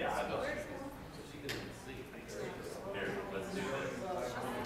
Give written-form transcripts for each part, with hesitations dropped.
Yeah, I know. So she doesn't see. Here, let's do this.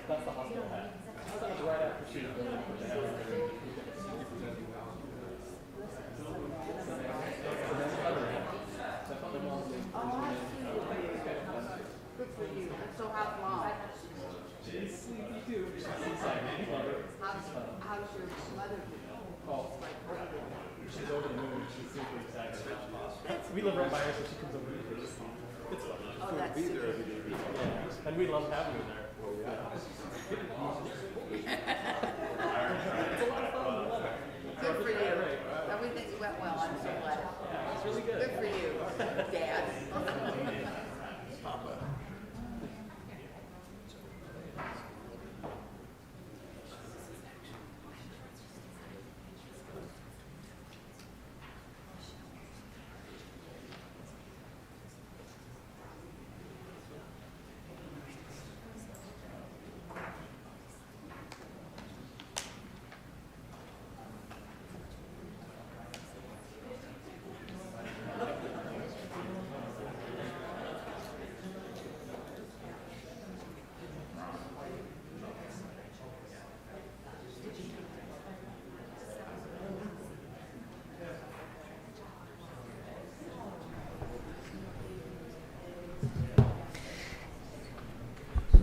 That's the hospital hat. That was right after she was going to put the hat on. Good for you. So how's mom? She's sleepy too. She's excited. How's your mother? Oh, she's over the moon. She's super excited. We live right by her, so she comes over to visit. It's fun. Oh, that's super. Yeah. And we love having her there. It's a lot of fun. We love it. Good for you. Everything went well. I'm so glad. Yeah, it's really good. Good for you, Dad.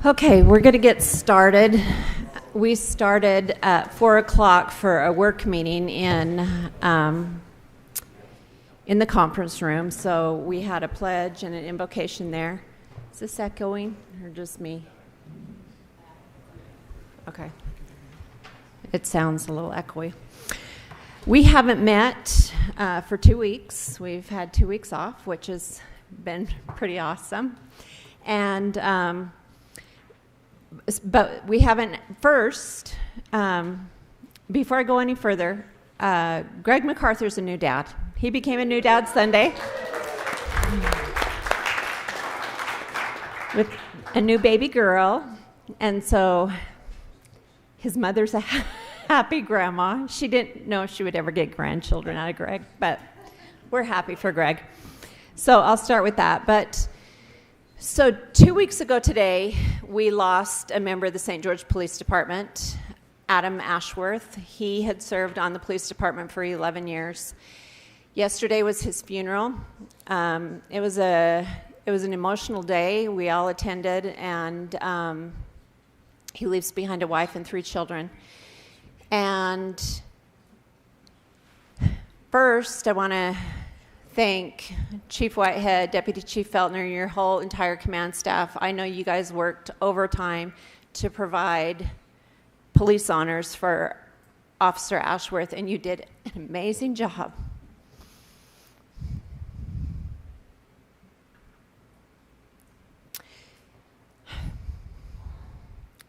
Okay, we're going to get started. We started at 4 o'clock for a work meeting in the conference room. So we had a pledge and an invocation there. Is this echoing or just me? Okay. It sounds a little echoey. We haven't met for 2 weeks. We've had 2 weeks off, which has been pretty awesome. And but we haven't first, before I go any further, Greg MacArthur's a new dad. He became a new dad Sunday with a new baby girl. And so his mother's a happy grandma. She didn't know if she would ever get grandchildren out of Greg, but we're happy for Greg. So I'll start with that. So 2 weeks ago today, we lost a member of the St. George Police Department, Adam Ashworth. He had served on the police department for 11 years. Yesterday was his funeral. It was an emotional day. We all attended, and he leaves behind a wife and 3 children. And first, I want to thank Chief Whitehead, Deputy Chief Feltner, your whole entire command staff. I know you guys worked overtime to provide police honors for Officer Ashworth, and you did an amazing job.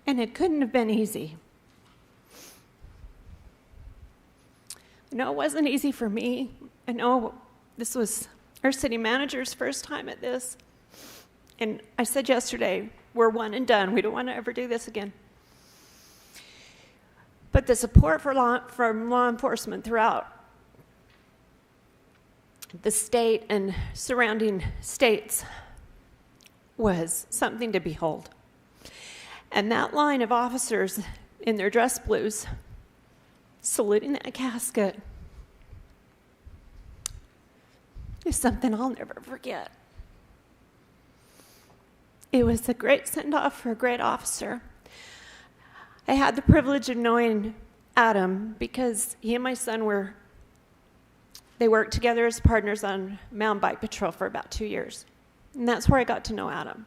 And it couldn't have been easy. I know it wasn't easy for me. I know this was our city manager's first time at this. And I said yesterday, we're one and done. We don't want to ever do this again. But the support from law enforcement throughout the state and surrounding states was something to behold. And that line of officers in their dress blues saluting that casket is something I'll never forget. It was a great send-off for a great officer. I had the privilege of knowing Adam because he and my son worked together as partners on mountain bike patrol for about 2 years. And that's where I got to know Adam.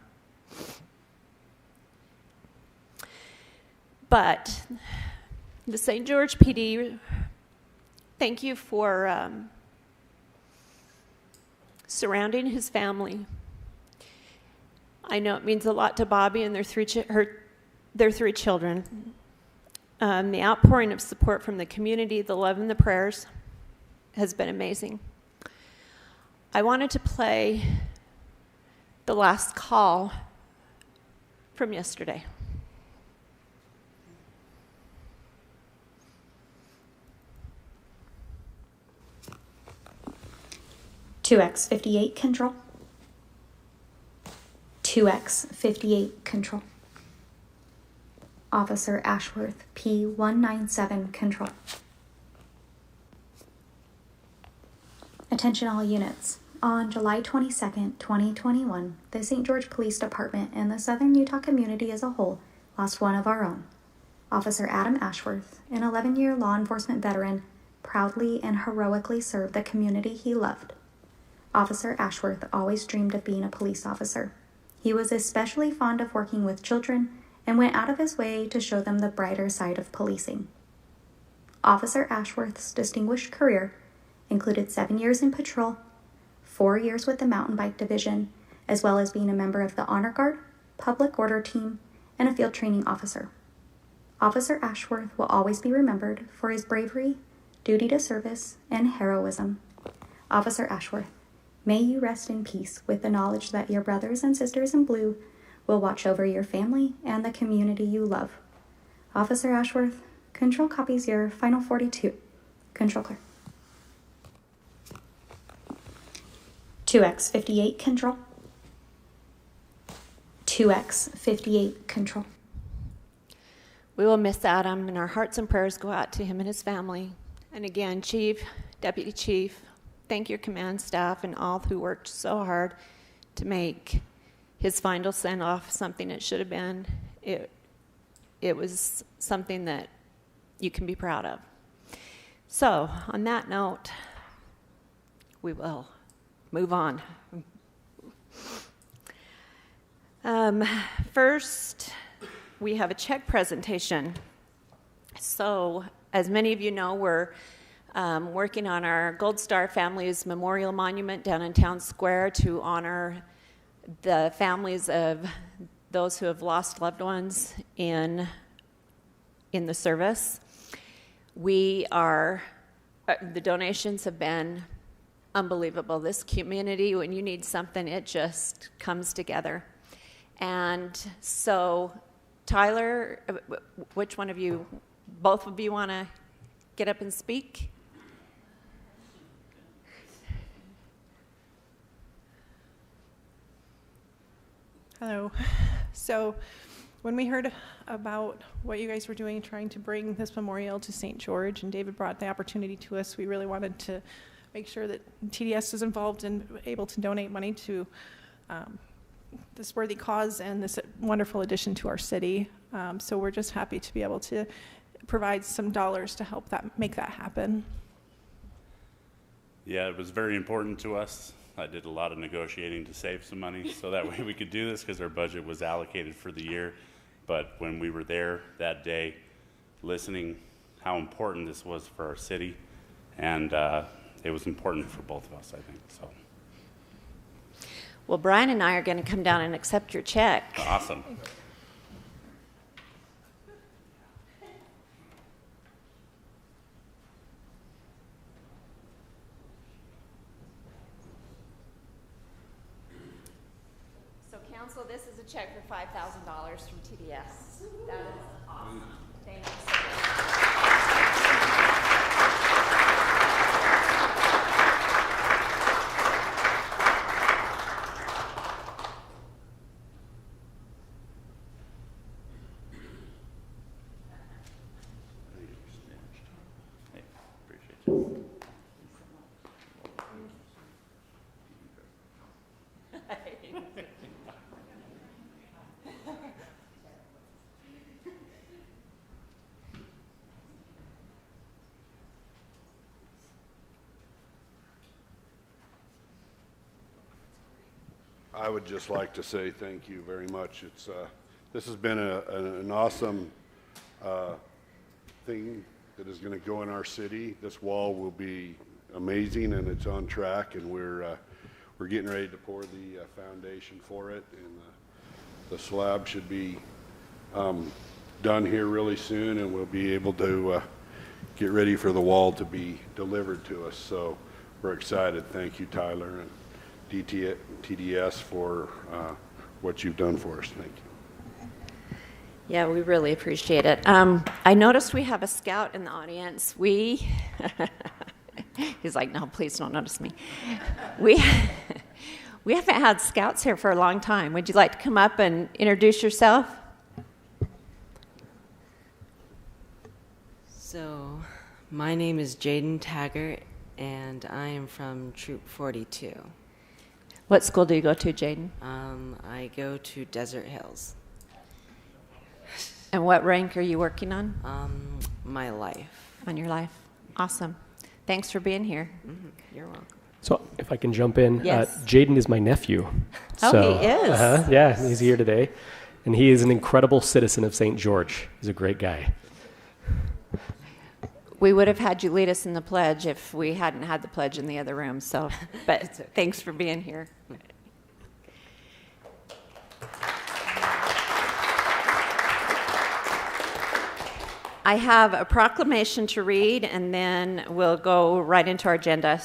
But the St. George PD, thank you for surrounding his family. I know it means a lot to Bobby and their 3 children. The outpouring of support from the community, the love and the prayers has been amazing. I wanted to play the last call from yesterday. 2X58 control. 2X58 control. Officer Ashworth P197 control. Attention all units. On July 22nd, 2021, the St. George Police Department and the Southern Utah community as a whole lost one of our own. Officer Adam Ashworth, an 11-year law enforcement veteran, proudly and heroically served the community he loved. Officer Ashworth always dreamed of being a police officer. He was especially fond of working with children and went out of his way to show them the brighter side of policing. Officer Ashworth's distinguished career included 7 years in patrol, 4 years with the Mountain Bike Division, as well as being a member of the Honor Guard, Public Order Team, and a field training officer. Officer Ashworth will always be remembered for his bravery, duty to service, and heroism. Officer Ashworth, may you rest in peace with the knowledge that your brothers and sisters in blue will watch over your family and the community you love. Officer Ashworth, control copies your final 42. Control clear. 2X58 control. 2X58 control. We will miss Adam, and our hearts and prayers go out to him and his family. And again, Chief, Deputy Chief, thank your command staff and all who worked so hard to make his final send-off something it should have been. It was something that you can be proud of. So, on that note, we will move on. First, we have a check presentation. So, as many of you know, we're working on our Gold Star Families Memorial Monument down in Town Square to honor the families of those who have lost loved ones in the service. The donations have been unbelievable. This community, when you need something, it just comes together. And so, Tyler, which one of you, both of you want to get up and speak? Hello. So when we heard about what you guys were doing, trying to bring this memorial to St. George, and David brought the opportunity to us, we really wanted to make sure that TDS was involved and able to donate money to this worthy cause and this wonderful addition to our city. So we're just happy to be able to provide some dollars to help make that happen. Yeah, it was very important to us. I did a lot of negotiating to save some money so that way we could do this because our budget was allocated for the year. But when we were there that day, listening how important this was for our city, and it was important for both of us, I think. So. Well, Brian and I are going to come down and accept your check. Awesome. So, council, this is a check for $5,000 from TDS. That is awesome. Thank you so much. Hey, appreciate you. I would just like to say thank you very much. This has been an awesome thing that is going to go in our city. This wall will be amazing, and it's on track, and we're getting ready to pour the foundation for it, and the slab should be done here really soon, and we'll be able to get ready for the wall to be delivered to us. So we're excited. Thank you, Tyler and TDS for what you've done for us. Thank you. Yeah, we really appreciate it. I noticed we have a scout in the audience. He's like, no, please don't notice me. We haven't had scouts here for a long time. Would you like to come up and introduce yourself? So, my name is Jaden Taggart, and I am from Troop 42. What school do you go to, Jaden? I go to Desert Hills. And what rank are you working on? My life. On your life. Awesome. Thanks for being here. You're welcome. So if I can jump in, Yes. Jaden is my nephew. Oh, he is? Yeah, he's here today. And he is an incredible citizen of St. George. He's a great guy. We would have had you lead us in the pledge if we hadn't had the pledge in the other room. So, but thanks for being here. I have a proclamation to read, and then we'll go right into our agenda.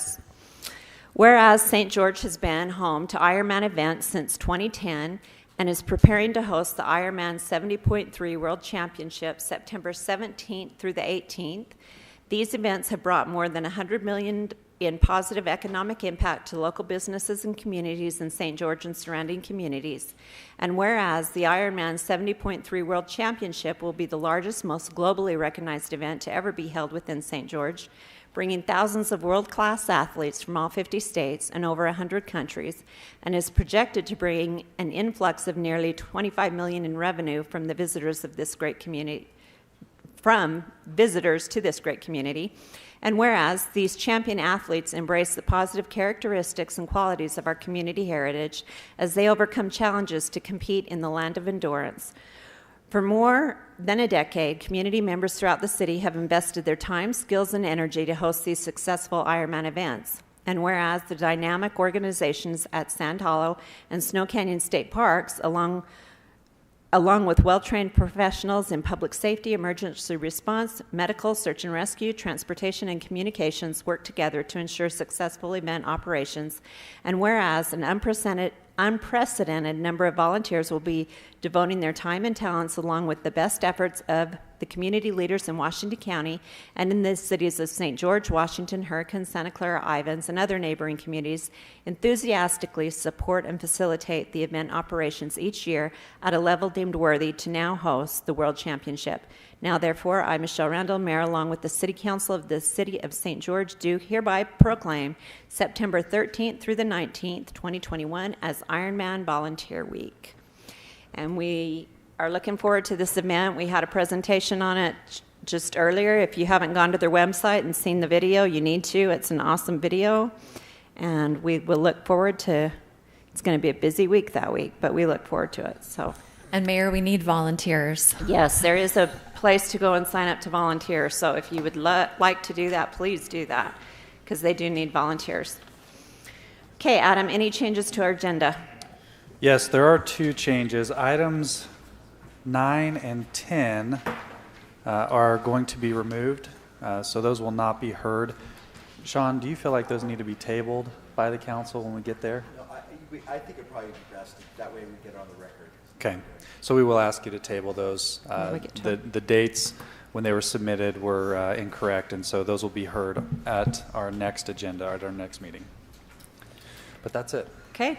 Whereas St. George has been home to Ironman events since 2010 and is preparing to host the Ironman 70.3 World Championship September 17th through the 18th, these events have brought more than $100 million in positive economic impact to local businesses and communities in St. George and surrounding communities. And whereas the Ironman 70.3 World Championship will be the largest, most globally recognized event to ever be held within St. George, bringing thousands of world-class athletes from all 50 states and over 100 countries, and is projected to bring an influx of nearly $25 million in revenue from the visitors of this great community, from visitors to this great community. And whereas these champion athletes embrace the positive characteristics and qualities of our community heritage as they overcome challenges to compete in the land of endurance. For more than a decade, community members throughout the city have invested their time, skills, and energy to host these successful Ironman events. And whereas the dynamic organizations at Sand Hollow and Snow Canyon State Parks, along with well-trained professionals in public safety, emergency response, medical, search and rescue, transportation, and communications, work together to ensure successful event operations. And whereas an unprecedented number of volunteers will be devoting their time and talents along with the best efforts of the community leaders in Washington County and in the cities of St. George, Washington, Hurricane, Santa Clara, Ivins, and other neighboring communities, enthusiastically support and facilitate the event operations each year at a level deemed worthy to now host the World Championship. Now, therefore, I, Michelle Randall, Mayor, along with the City Council of the City of St. George, do hereby proclaim September 13th through the 19th, 2021 as Ironman Volunteer Week. And we are looking forward to this event. We had a presentation on it just earlier. If you haven't gone to their website and seen the video, you need to. It's an awesome video. And we will look forward to, it's going to be a busy week that week, but we look forward to it. So. And Mayor, we need volunteers. Yes, there is a place to go and sign up to volunteer. So if you would like to do that, please do that, because they do need volunteers. Okay, Adam, any changes to our agenda? Yes, there are two changes. Items 9 and 10 are going to be removed, so those will not be heard. Sean, do you feel like those need to be tabled by the council when we get there? No, I think it'd probably be best. That way we get on the record. Okay, so we will ask you to table those. The dates when they were submitted were incorrect, and so those will be heard at our next agenda, at our next meeting. But that's it. Okay.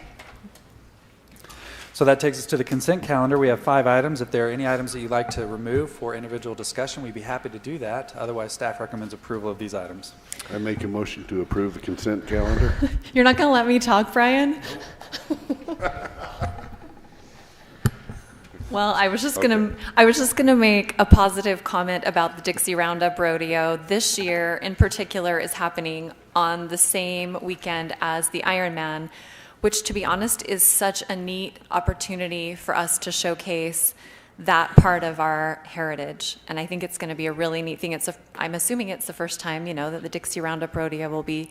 So that takes us to the consent calendar. We have 5 items. If there are any items that you'd like to remove for individual discussion, we'd be happy to do that. Otherwise, staff recommends approval of these items. I make a motion to approve the consent calendar. You're not going to let me talk, Brian? Well, I was just gonna make a positive comment about the Dixie Roundup Rodeo. This year, in particular, is happening on the same weekend as the Ironman, which, to be honest, is such a neat opportunity for us to showcase that part of our heritage. And I think it's going to be a really neat thing. I'm assuming it's the first time, that the Dixie Roundup Rodeo will be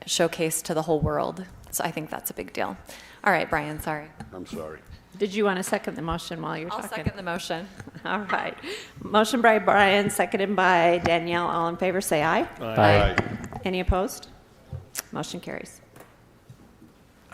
showcased to the whole world. So I think that's a big deal. All right, Brian, sorry. I'm sorry. Did you want to second the motion while you're talking? I'll second the motion. All right. Motion by Brian, seconded by Danielle. All in favor, say aye. Aye. Any opposed? Motion carries.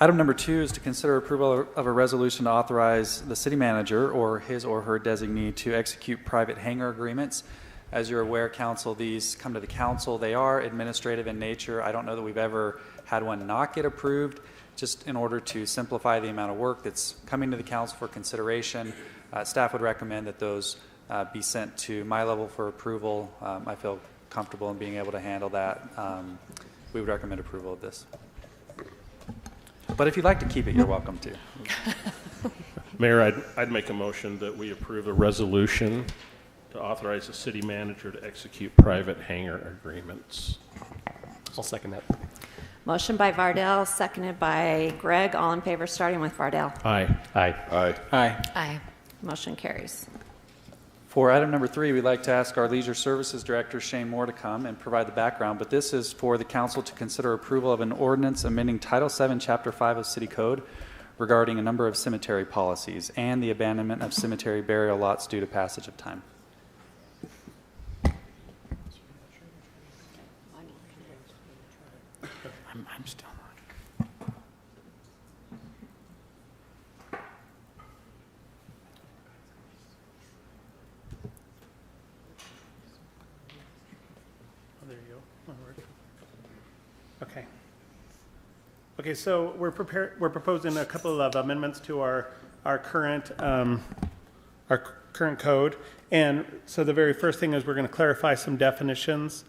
Item number 2 is to consider approval of a resolution to authorize the city manager or his or her designee to execute private hangar agreements. As you're aware, council, these come to the council. They are administrative in nature. I don't know that we've ever had one not get approved. Just in order to simplify the amount of work that's coming to the council for consideration, staff would recommend that those be sent to my level for approval. I feel comfortable in being able to handle that. We would recommend approval of this. But if you'd like to keep it, you're welcome to. Mayor, I'd make a motion that we approve a resolution to authorize the city manager to execute private hangar agreements. I'll second that. Motion by Vardell, seconded by Greg. All in favor, starting with Vardell. Aye. Aye. Aye. Aye. Aye. Motion carries. For item number 3, we'd like to ask our Leisure Services Director, Shane Moore, to come and provide the background, but this is for the council to consider approval of an ordinance amending Title 7, Chapter 5 of City Code regarding a number of cemetery policies and the abandonment of cemetery burial lots due to passage of time. I'm still not. Oh, there you go. That'll work. Okay. Okay, so we're proposing a couple of amendments to our current code, and so the very first thing is we're going to clarify some definitions.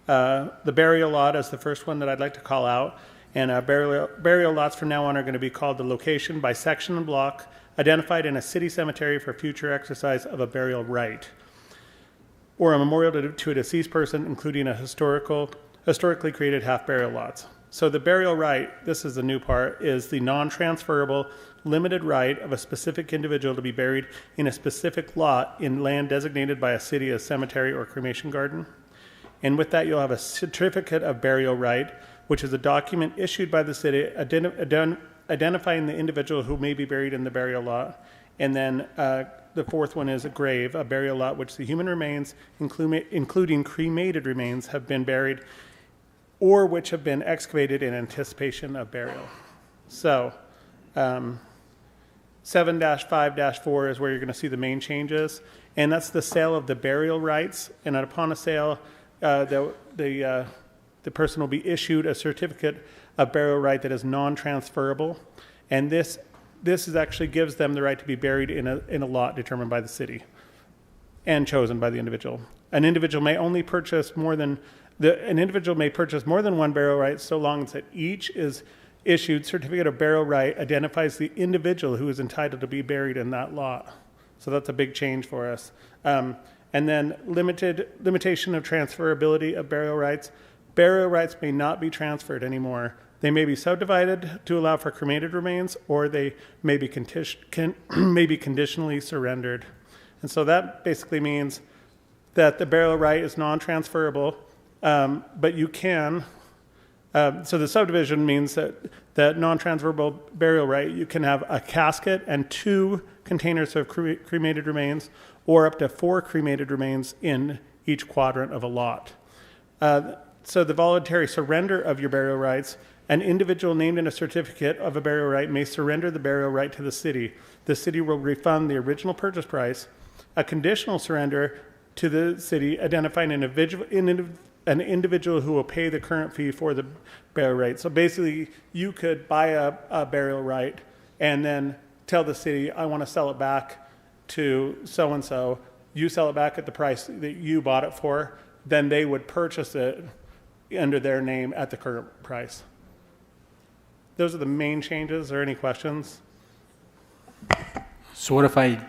The burial lot is the first one that I'd like to call out, and burial lots from now on are going to be called the location by section and block identified in a city cemetery for future exercise of a burial right, or a memorial to a deceased person, including a historically created half burial lots. So the burial right, this is the new part, is the non-transferable limited right of a specific individual to be buried in a specific lot in land designated by a city as cemetery or cremation garden. And with that, you'll have a certificate of burial right, which is a document issued by the city identifying the individual who may be buried in the burial lot. And then the fourth one is a grave, a burial lot which the human remains, including cremated remains, have been buried or which have been excavated in anticipation of burial. So 7-5-4 is where you're going to see the main changes, and that's the sale of the burial rights. And upon a sale, the person will be issued a certificate of burial right that is non-transferable, and this actually gives them the right to be buried in a lot determined by the city and chosen by the individual. An individual may purchase more than one burial right, so long as that each is issued certificate of burial right identifies the individual who is entitled to be buried in that lot. So that's a big change for us. And then limitation of transferability of burial rights. Burial rights may not be transferred anymore. They may be subdivided to allow for cremated remains, or they may be conditionally surrendered. And so that basically means that the burial right is non-transferable, but you can, so the subdivision means that non-transferable burial right, you can have a casket and 2 containers of cremated remains, or up to 4 cremated remains in each quadrant of a lot. So the voluntary surrender of your burial rights, an individual named in a certificate of a burial right may surrender the burial right to the city. The city will refund the original purchase price. A conditional surrender to the city identifying an individual who will pay the current fee for the burial right. So basically, you could buy a burial right and then tell the city, I want to sell it back to so-and-so. You sell it back at the price that you bought it for, then they would purchase it under their name at the current price. Those are the main changes. Are there any questions? So what if I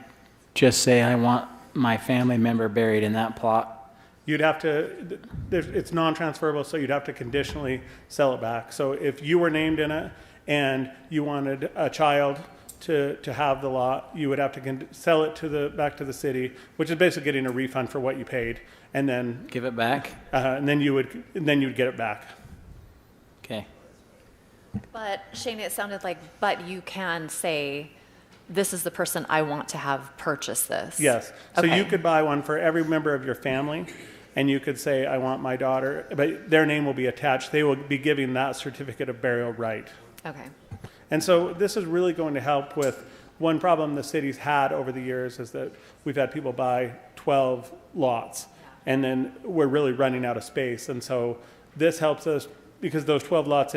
just say I want my family member buried in that plot? You'd have to, it's non-transferable, so you'd have to conditionally sell it back. So if you were named in it and you wanted a child to have the lot, you would have to sell it back to the city, which is basically getting a refund for what you paid, and then give it back. And then you'd get it back. Okay. But Shane, it sounded like, but you can say, this is the person I want to have purchase this. Yes. So Okay. you could buy one for every member of your family, and you could say, I want my daughter, but their name will be attached. They will be giving that certificate of burial right. Okay. And so this is really going to help with one problem the city's had over the years is that we've had people buy 12 lots. and then we're really running out of space. And so this helps us, because those 12 lots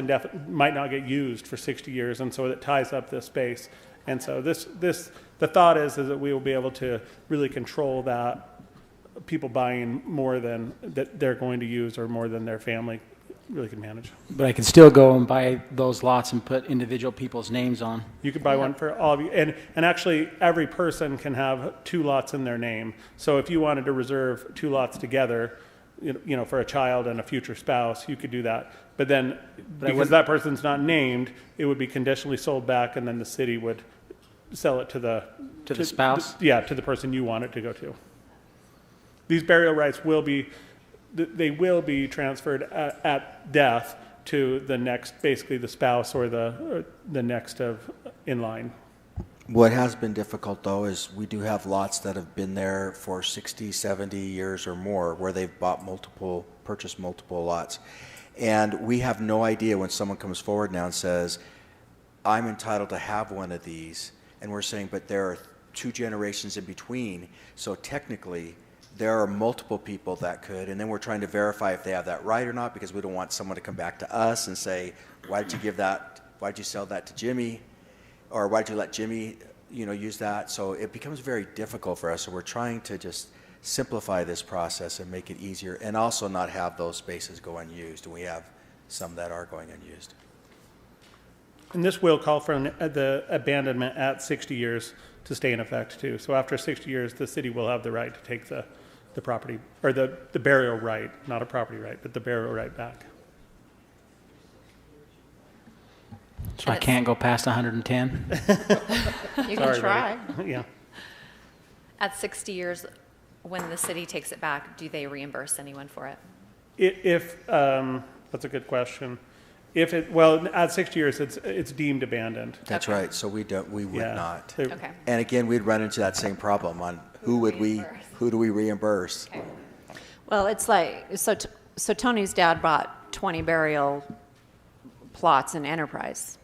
might not get used for 60 years, and so it ties up this space. And so the thought is that we will be able to really control that, people buying more than that they're going to use or more than their family really can manage. But I can still go and buy those lots and put individual people's names on. You could buy one for all of you. And actually, every person can have 2 lots in their name. So if you wanted to reserve 2 lots together, you know, for a child and a future spouse, you could do that. But then, because that person's not named, it would be conditionally sold back, and then the city would sell it to the spouse? To the person you want it to go to. These burial rights will be transferred at death to the next, basically the spouse or the next of in line. What has been difficult, though, is we do have lots that have been there for 60, 70 years or more, where they've purchased multiple lots. And we have no idea when someone comes forward now and says, I'm entitled to have one of these, and we're saying, but there are 2 generations in between, so technically there are multiple people that could, and then we're trying to verify if they have that right or not, because we don't want someone to come back to us and say, why'd you sell that to Jimmy? Or why'd you let Jimmy, use that? So it becomes very difficult for us. So we're trying to just simplify this process and make it easier, and also not have those spaces go unused. And we have some that are going unused. And this will call for the abandonment at 60 years to stay in effect too. So after 60 years, the city will have the right to take the property, or the burial right, not a property right, but the burial right back. So I can't go past 110? You can try. Yeah. At 60 years, when the city takes it back, do they reimburse anyone for it? If that's a good question. At 60 years, it's deemed abandoned. That's right. So we would not. Okay. And again, we'd run into that same problem on who do we reimburse? Okay. Well, it's like, so Tony's dad bought 20 burial plots in Enterprise.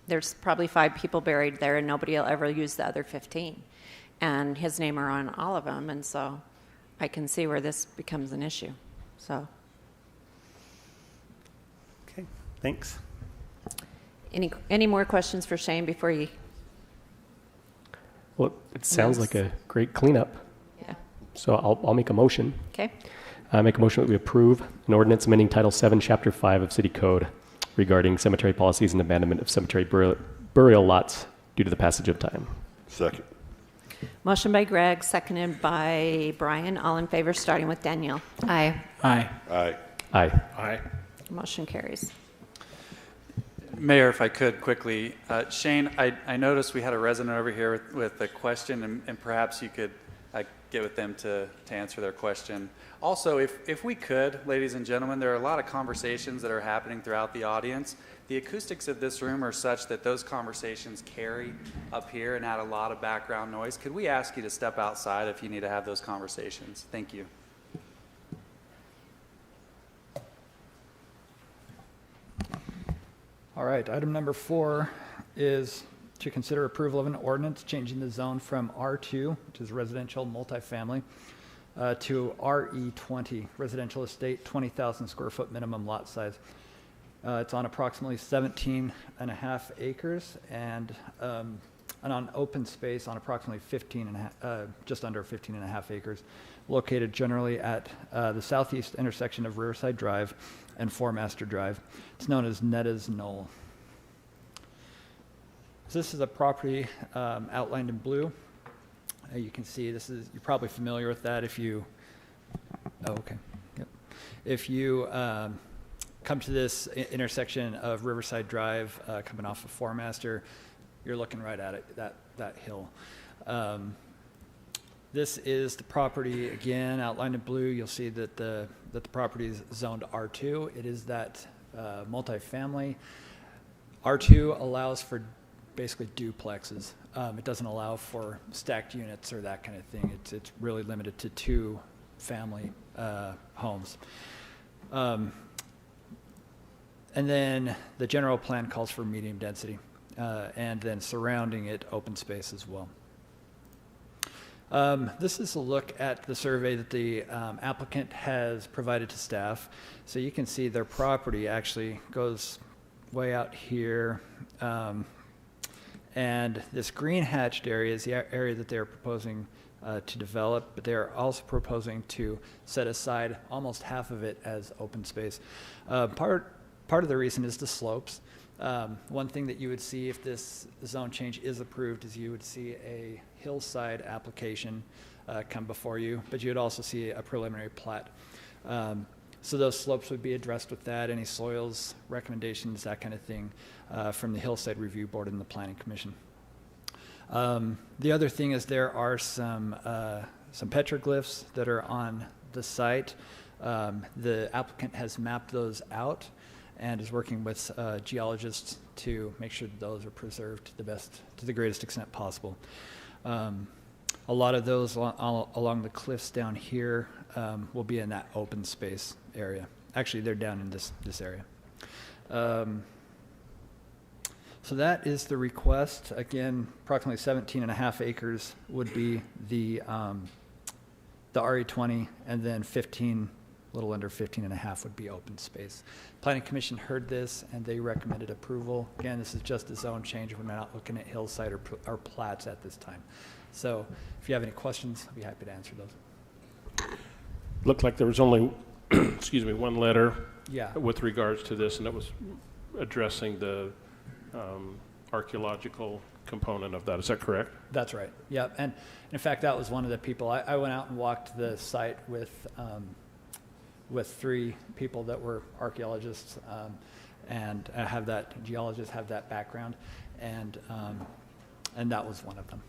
There's probably 5 people buried there, and nobody will ever use the other 15. And his name are on all of them, and so I can see where this becomes an issue. So. Okay, thanks. Any more questions for Shane before you? Well, it sounds like a great cleanup. Yeah. So I'll make a motion. Okay. I make a motion that we approve an ordinance amending Title 7, Chapter 5 of City Code regarding cemetery policies and abandonment of cemetery burial lots due to the passage of time. Second. Motion by Greg, seconded by Brian. All in favor, starting with Danielle. Aye. Aye. Aye. Aye. Aye. Motion carries. Mayor, if I could quickly, Shane, I noticed we had a resident over here with a question, and perhaps you could get with them to answer their question. Also, if we could, ladies and gentlemen, there are a lot of conversations that are happening throughout the audience. The acoustics of this room are such that those conversations carry up here and add a lot of background noise. Could we ask you to step outside if you need to have those conversations? Thank you. All right, item number 4 is to consider approval of an ordinance changing the zone from R2, which is residential multifamily, to RE20, residential estate, 20,000 square foot minimum lot size. It's on approximately 17.5 acres and on open space on approximately just under 15.5 acres, located generally at the southeast intersection of Riverside Drive and Four Master Drive. It's known as Netta's Knoll. This is a property outlined in blue. You can see you're probably familiar with that if you, If you come to this intersection of Riverside Drive, coming off of Four Master, you're looking right at it, that hill. This is the property, again, outlined in blue. You'll see that the property is zoned R2. It is that multifamily. R2 allows for basically duplexes. It doesn't allow for stacked units or that kind of thing. It's really limited to 2 family homes. And then the general plan calls for medium density, and then surrounding it, open space as well. This is a look at the survey that the applicant has provided to staff. So you can see their property actually goes way out here. And this green hatched area is the area that they're proposing to develop, but they're also proposing to set aside almost half of it as open space. Part of the reason is the slopes. One thing that you would see if this zone change is approved is you would see a hillside application come before you, but you would also see a preliminary plat. So those slopes would be addressed with that, any soils, recommendations, that kind of thing, from the Hillside Review Board and the Planning Commission. The other thing is there are some petroglyphs that are on the site. The applicant has mapped those out and is working with geologists to make sure that those are preserved to the greatest extent possible. A lot of those along the cliffs down here will be in that open space area. Actually, they're down in this area. So that is the request. Again, approximately 17.5 acres would be the RE20, and then 15, a little under 15.5 would be open space. Planning Commission heard this and they recommended approval. Again, this is just a zone change. We're not looking at hillside or plats at this time. So if you have any questions, I'll be happy to answer those. Looked like there was only, excuse me, one letter Yeah. with regards to this, and it was addressing the archaeological component of that. Is that correct? That's right. Yeah. And in fact, that was one of the people. I went out and walked the site with 3 people that were archaeologists, and geologists have that background, and that was one of them.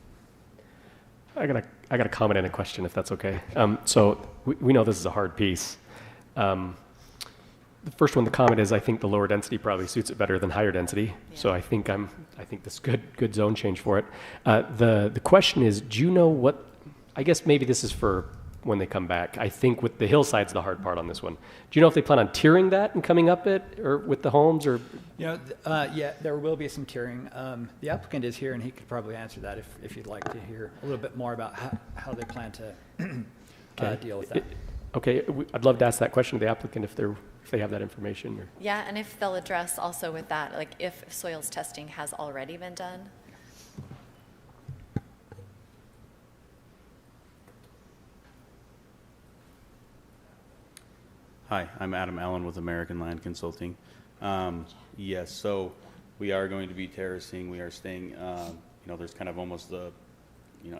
I got a comment and a question, if that's okay. So we know this is a hard piece. The first one, the comment is, I think the lower density probably suits it better than higher density. Yeah. So I think this good zone change for it. The question is, do you know what? I guess maybe this is for when they come back. I think with the hillside's the hard part on this one. Do you know if they plan on tiering that and coming up it, or with the homes, or? Yeah, there will be some tiering. The applicant is here, and he could probably answer that if you'd like to hear a little bit more about how they plan to deal with that. Okay, I'd love to ask that question to the applicant if they have that information. Or. Yeah, and if they'll address also with that, like if soils testing has already been done. Hi, I'm Adam Allen with American Land Consulting. Yes, so we are going to be terracing. We are staying, there's kind of almost the,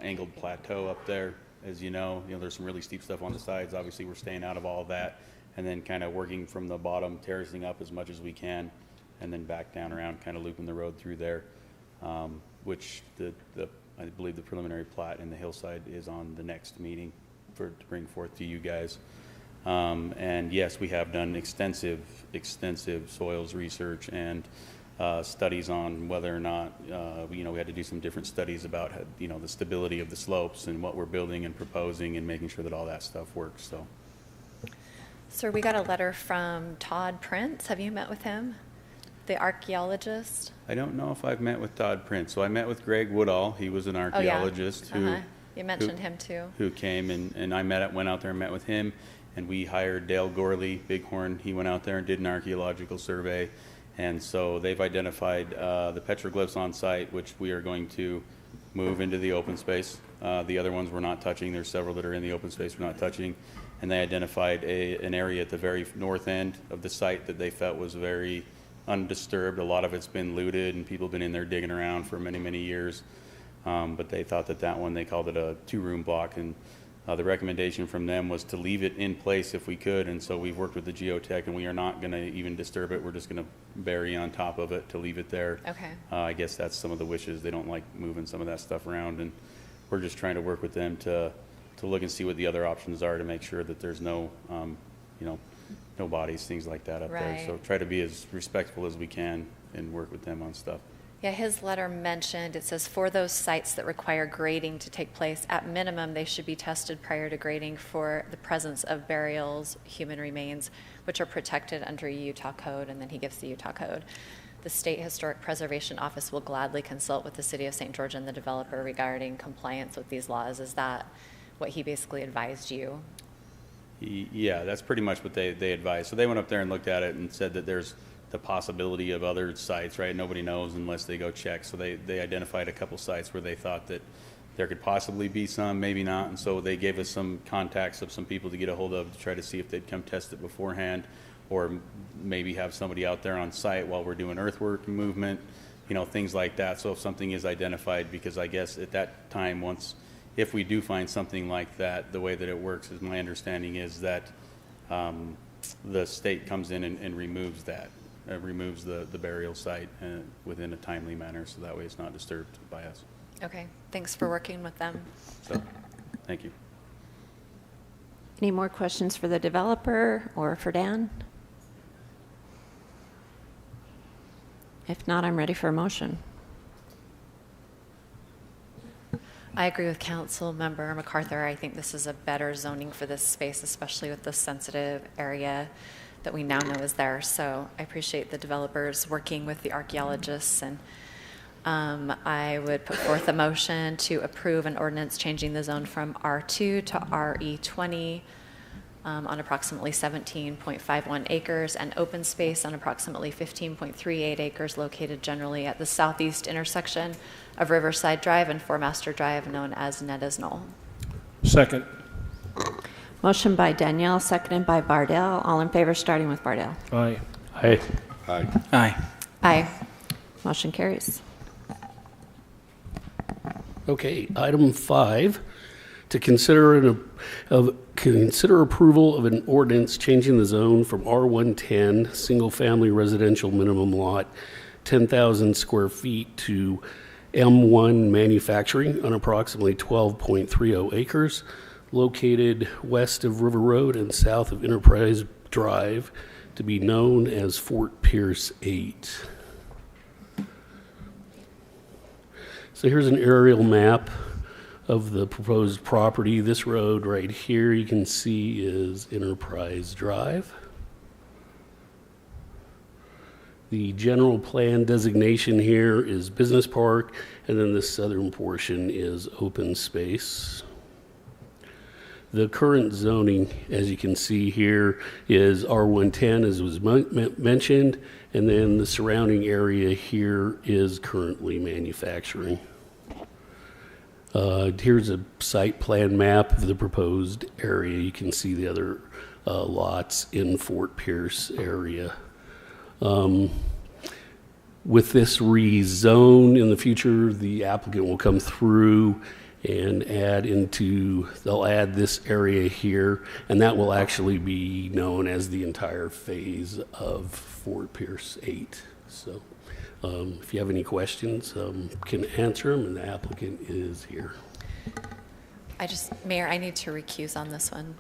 angled plateau up there. As you know, there's some really steep stuff on the sides. Obviously, we're staying out of all of that, and then kind of working from the bottom, terracing up as much as we can, and then back down around, kind of looping the road through there, which I believe the preliminary plat in the hillside is on the next meeting to bring forth to you guys. And yes, we have done extensive soils research and studies on whether or not, we had to do some different studies about, the stability of the slopes and what we're building and proposing and making sure that all that stuff works. So, Sir, we got a letter from Todd Prince. Have you met with him? The archaeologist? I don't know if I've met with Todd Prince. So I met with Greg Woodall. He was an archaeologist who you mentioned him too. Who came and I went out there and met with him, and we hired Dale Gorley, Bighorn. He went out there and did an archaeological survey. And so they've identified the petroglyphs on site, which we are going to move into the open space. The other ones we're not touching. There's several that are in the open space we're not touching. And they identified an area at the very north end of the site that they felt was very undisturbed. A lot of it's been looted and people have been in there digging around for many, many years. But they thought that one, they called it a 2-room block. And the recommendation from them was to leave it in place if we could, and so we've worked with the geotech, and we are not going to even disturb it. We're just going to bury on top of it to leave it there. Okay. I guess that's some of the wishes. They don't like moving some of that stuff around, and we're just trying to work with them to look and see what the other options are to make sure that there's no, no bodies, things like that up there. So try to be as respectful as we can and work with them on stuff. Yeah, his letter mentioned, it says, for those sites that require grading to take place, at minimum, they should be tested prior to grading for the presence of burials, human remains, which are protected under Utah code, and then he gives the Utah code. the State Historic Preservation Office will gladly consult with the City of St. George and the developer regarding compliance with these laws. Is that what he basically advised you? Yeah, that's pretty much what they advised. So they went up there and looked at it and said that there's the possibility of other sites, right? Nobody knows unless they go check. So they identified a couple sites where they thought that there could possibly be some, maybe not. And so they gave us some contacts of some people to get a hold of to try to see if they'd come test it beforehand, or maybe have somebody out there on site while we're doing earthwork movement, you know, things like that. So if something is identified, because I guess at that time, if we do find something like that, the way that it works is, my understanding is that the state comes in and removes that, removes the burial site within a timely manner, so that way it's not disturbed by us. Okay, thanks for working with them. So, thank you. Any more questions for the developer or for Dan? If not, I'm ready for a motion. I agree with Council Member MacArthur. I think this is a better zoning for this space, especially with the sensitive area that we now know is there. So I appreciate the developers working with the archaeologists, and I would put forth a motion to approve an ordinance changing the zone from R2 to RE20 on approximately 17.51 acres and open space on approximately 15.38 acres located generally at the southeast intersection of Riverside Drive and Four Master Drive, known as Netta's Knoll. Second. Motion by Danielle, seconded by Bardell. All in favor, starting with Bardell. Aye. Aye. Aye. Aye. Aye. Motion carries. Okay, item 5, to consider consider approval of an ordinance changing the zone from R110, single-family residential minimum lot, 10,000 square feet, to M1 manufacturing on approximately 12.30 acres, located west of River Road and south of Enterprise Drive, to be known as Fort Pierce 8. So here's an aerial map of the proposed property. This road right here you can see is Enterprise Drive. The general plan designation here is business park, and then the southern portion is open space. The current zoning, as you can see here, is R110, as was mentioned, and then the surrounding area here is currently manufacturing. Here's a site plan map of the proposed area. You can see the other lots in Fort Pierce area. With this rezone in the future, the applicant will come through and they'll add this area here, and that will actually be known as the entire phase of Fort Pierce 8. So if you have any questions, can answer them, and the applicant is here. Mayor, I need to recuse on this one.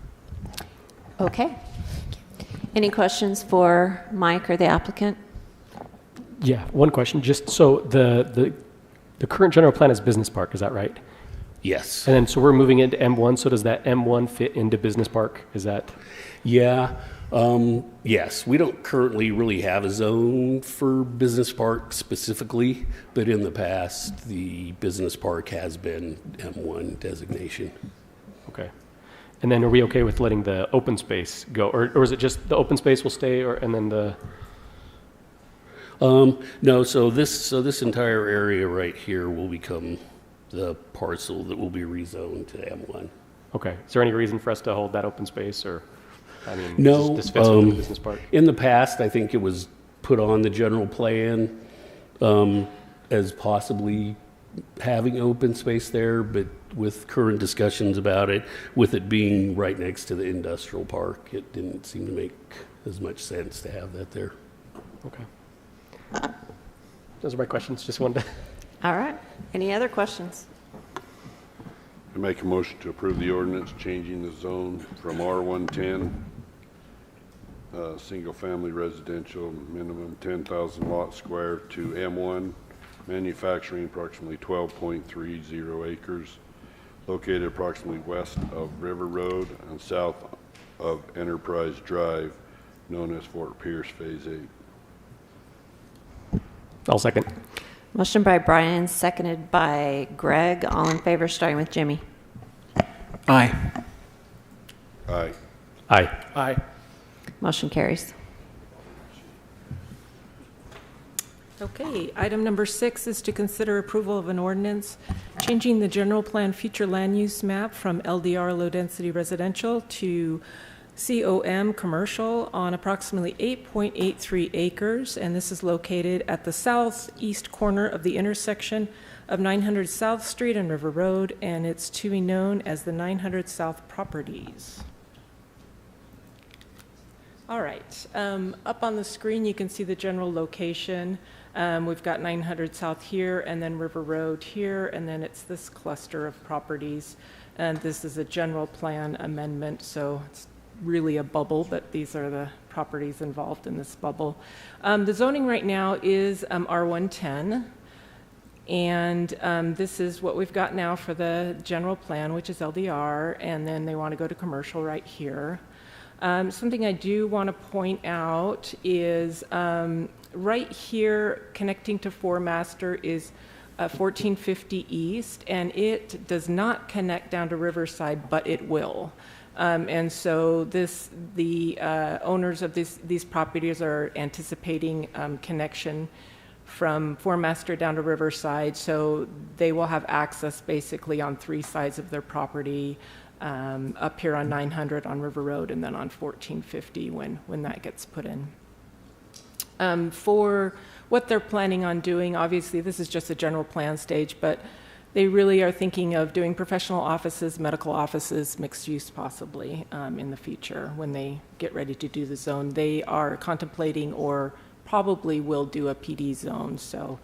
Okay. Any questions for Mike or the applicant? Yeah, one question. Just so the current general plan is business park, is that right? Yes. And then so we're moving into M1. So does that M1 fit into business park? Is that? Yeah. Yes. We don't currently really have a zone for business park specifically, but in the past, the business park has been M1 designation. Okay. And then are we okay with letting the open space go, or is it just the open space will stay, and then the? No. So this entire area right here will become the parcel that will be rezoned to M1. Okay. Is there any reason for us to hold that open space, or? I mean, no. This fits into the business park. In the past, I think it was put on the general plan as possibly having open space there, but with current discussions about it, with it being right next to the industrial park, it didn't seem to make as much sense to have that there. Okay. Those are my questions. Just wanted to. All right. Any other questions? I make a motion to approve the ordinance changing the zone from R110, single-family residential, minimum 10,000 lot square, to M1, manufacturing, approximately 12.30 acres, located approximately west of River Road and south of Enterprise Drive, known as Fort Pierce Phase 8. I'll second. Motion by Brian, seconded by Greg. All in favor, starting with Jimmy. Aye. Aye. Aye. Aye. Motion carries. Okay, item number 6 is to consider approval of an ordinance changing the general plan future land use map from LDR low density residential to COM commercial on approximately 8.83 acres, and this is located at the southeast corner of the intersection of 900 South Street and River Road, and it's to be known as the 900 South Properties. All right, up on the screen you can see the general location. We've got 900 South here, and then River Road here, and then it's this cluster of properties. And this is a general plan amendment, so it's really a bubble, but these are the properties involved in this bubble. The zoning right now is R110, and this is what we've got now for the general plan, which is LDR, and then they want to go to commercial right here. Something I do want to point out is right here, connecting to Four Master is 1450 East, and it does not connect down to Riverside, but it will. And so the owners of these properties are anticipating connection from Four Master down to Riverside, so they will have access basically on 3 sides of their property, up here on 900 on River Road, and then on 1450 when that gets put in. For what they're planning on doing, obviously this is just a general plan stage, but they really are thinking of doing professional offices, medical offices, mixed use possibly in the future when they get ready to do the zone. They are contemplating or probably will do a PD zone, so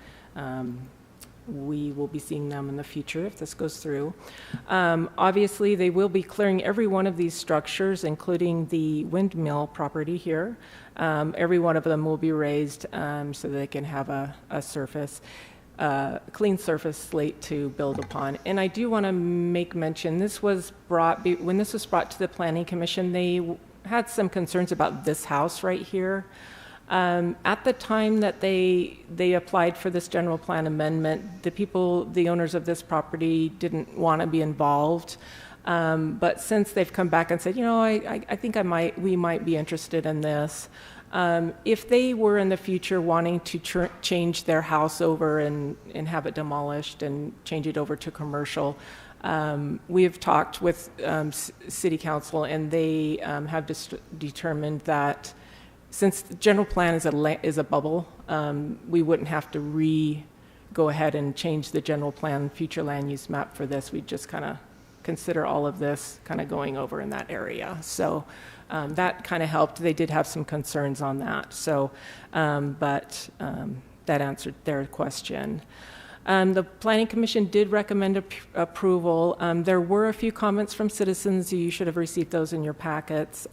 we will be seeing them in the future if this goes through. Obviously, they will be clearing every one of these structures, including the windmill property here. Every one of them will be raised so they can have a surface, clean surface slate to build upon. And I do want to make mention, this was when this was brought to the Planning Commission, they had some concerns about this house right here. At the time that they applied for this general plan amendment, the owners of this property didn't want to be involved. But since they've come back and said, you know, I think we might be interested in this. If they were in the future wanting to change their house over and have it demolished and change it over to commercial, we have talked with City Council, and they have determined that since the general plan is a bubble, we wouldn't have to go ahead and change the general plan future land use map for this. We'd just kind of consider all of this kind of going over in that area. So that kind of helped. They did have some concerns on that. So, but that answered their question. The Planning Commission did recommend approval. There were a few comments from citizens. You should have received those in your packets.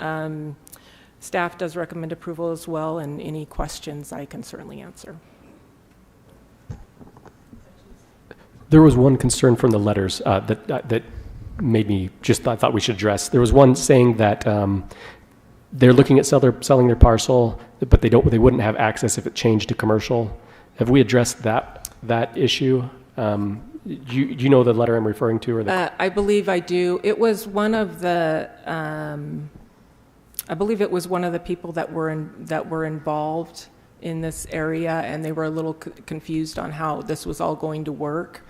Staff does recommend approval as well, and any questions I can certainly answer. There was one concern from the letters that made me I thought we should address. There was one saying that they're looking at selling their parcel, but they wouldn't have access if it changed to commercial. Have we addressed that issue? Do you know the letter I'm referring to, or I believe I do. It was one of the. I believe it was one of the people that were involved in this area, and they were a little confused on how this was all going to work,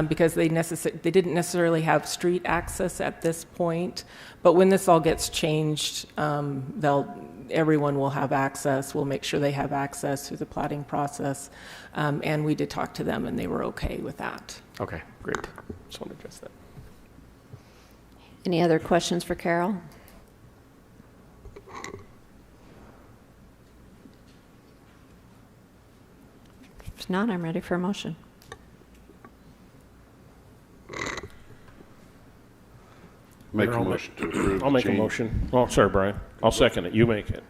because they didn't necessarily have street access at this point. But when this all gets changed, everyone will have access. We'll make sure they have access through the platting process, and we did talk to them, and they were okay with that. Okay, great. Just want to address that. Any other questions for Carol? If not, I'm ready for a motion. Make a motion to approve. I'll make a motion. Oh, sorry, Brian. I'll second it. You make it.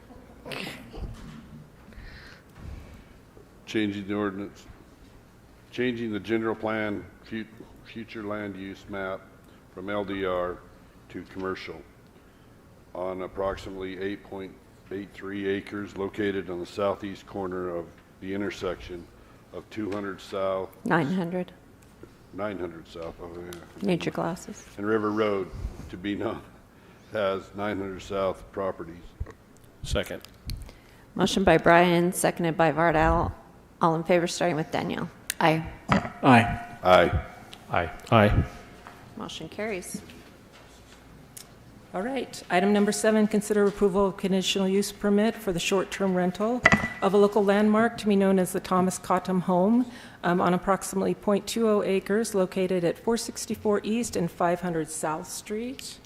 Changing the ordinance, changing the general plan future land use map from LDR to commercial on approximately 8.83 acres located on the southeast corner of the intersection of 200 South, 900. 900 South, oh yeah. Nature glasses. And River Road to be known as 900 South Properties. Second. Motion by Brian, seconded by Vardell. All in favor, starting with Danielle. Aye. Aye. Aye. Aye. Aye. Motion carries. All right. Item number 7, consider approval of conditional use permit for the short-term rental of a local landmark to be known as the Thomas Cottom Home on approximately .20 acres located at 464 East and 500 South Street.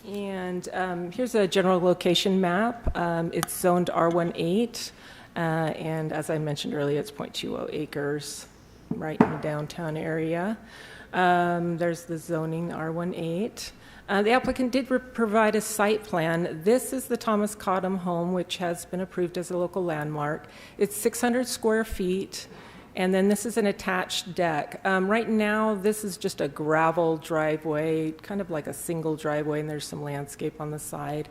And here's a general location map. It's zoned R18, and as I mentioned earlier, it's .20 acres right in the downtown area. There's the zoning R18. The applicant did provide a site plan. This is the Thomas Cottom Home, which has been approved as a local landmark. It's 600 square feet, and then this is an attached deck. Right now, this is just a gravel driveway, kind of like a single driveway, and there's some landscape on the side.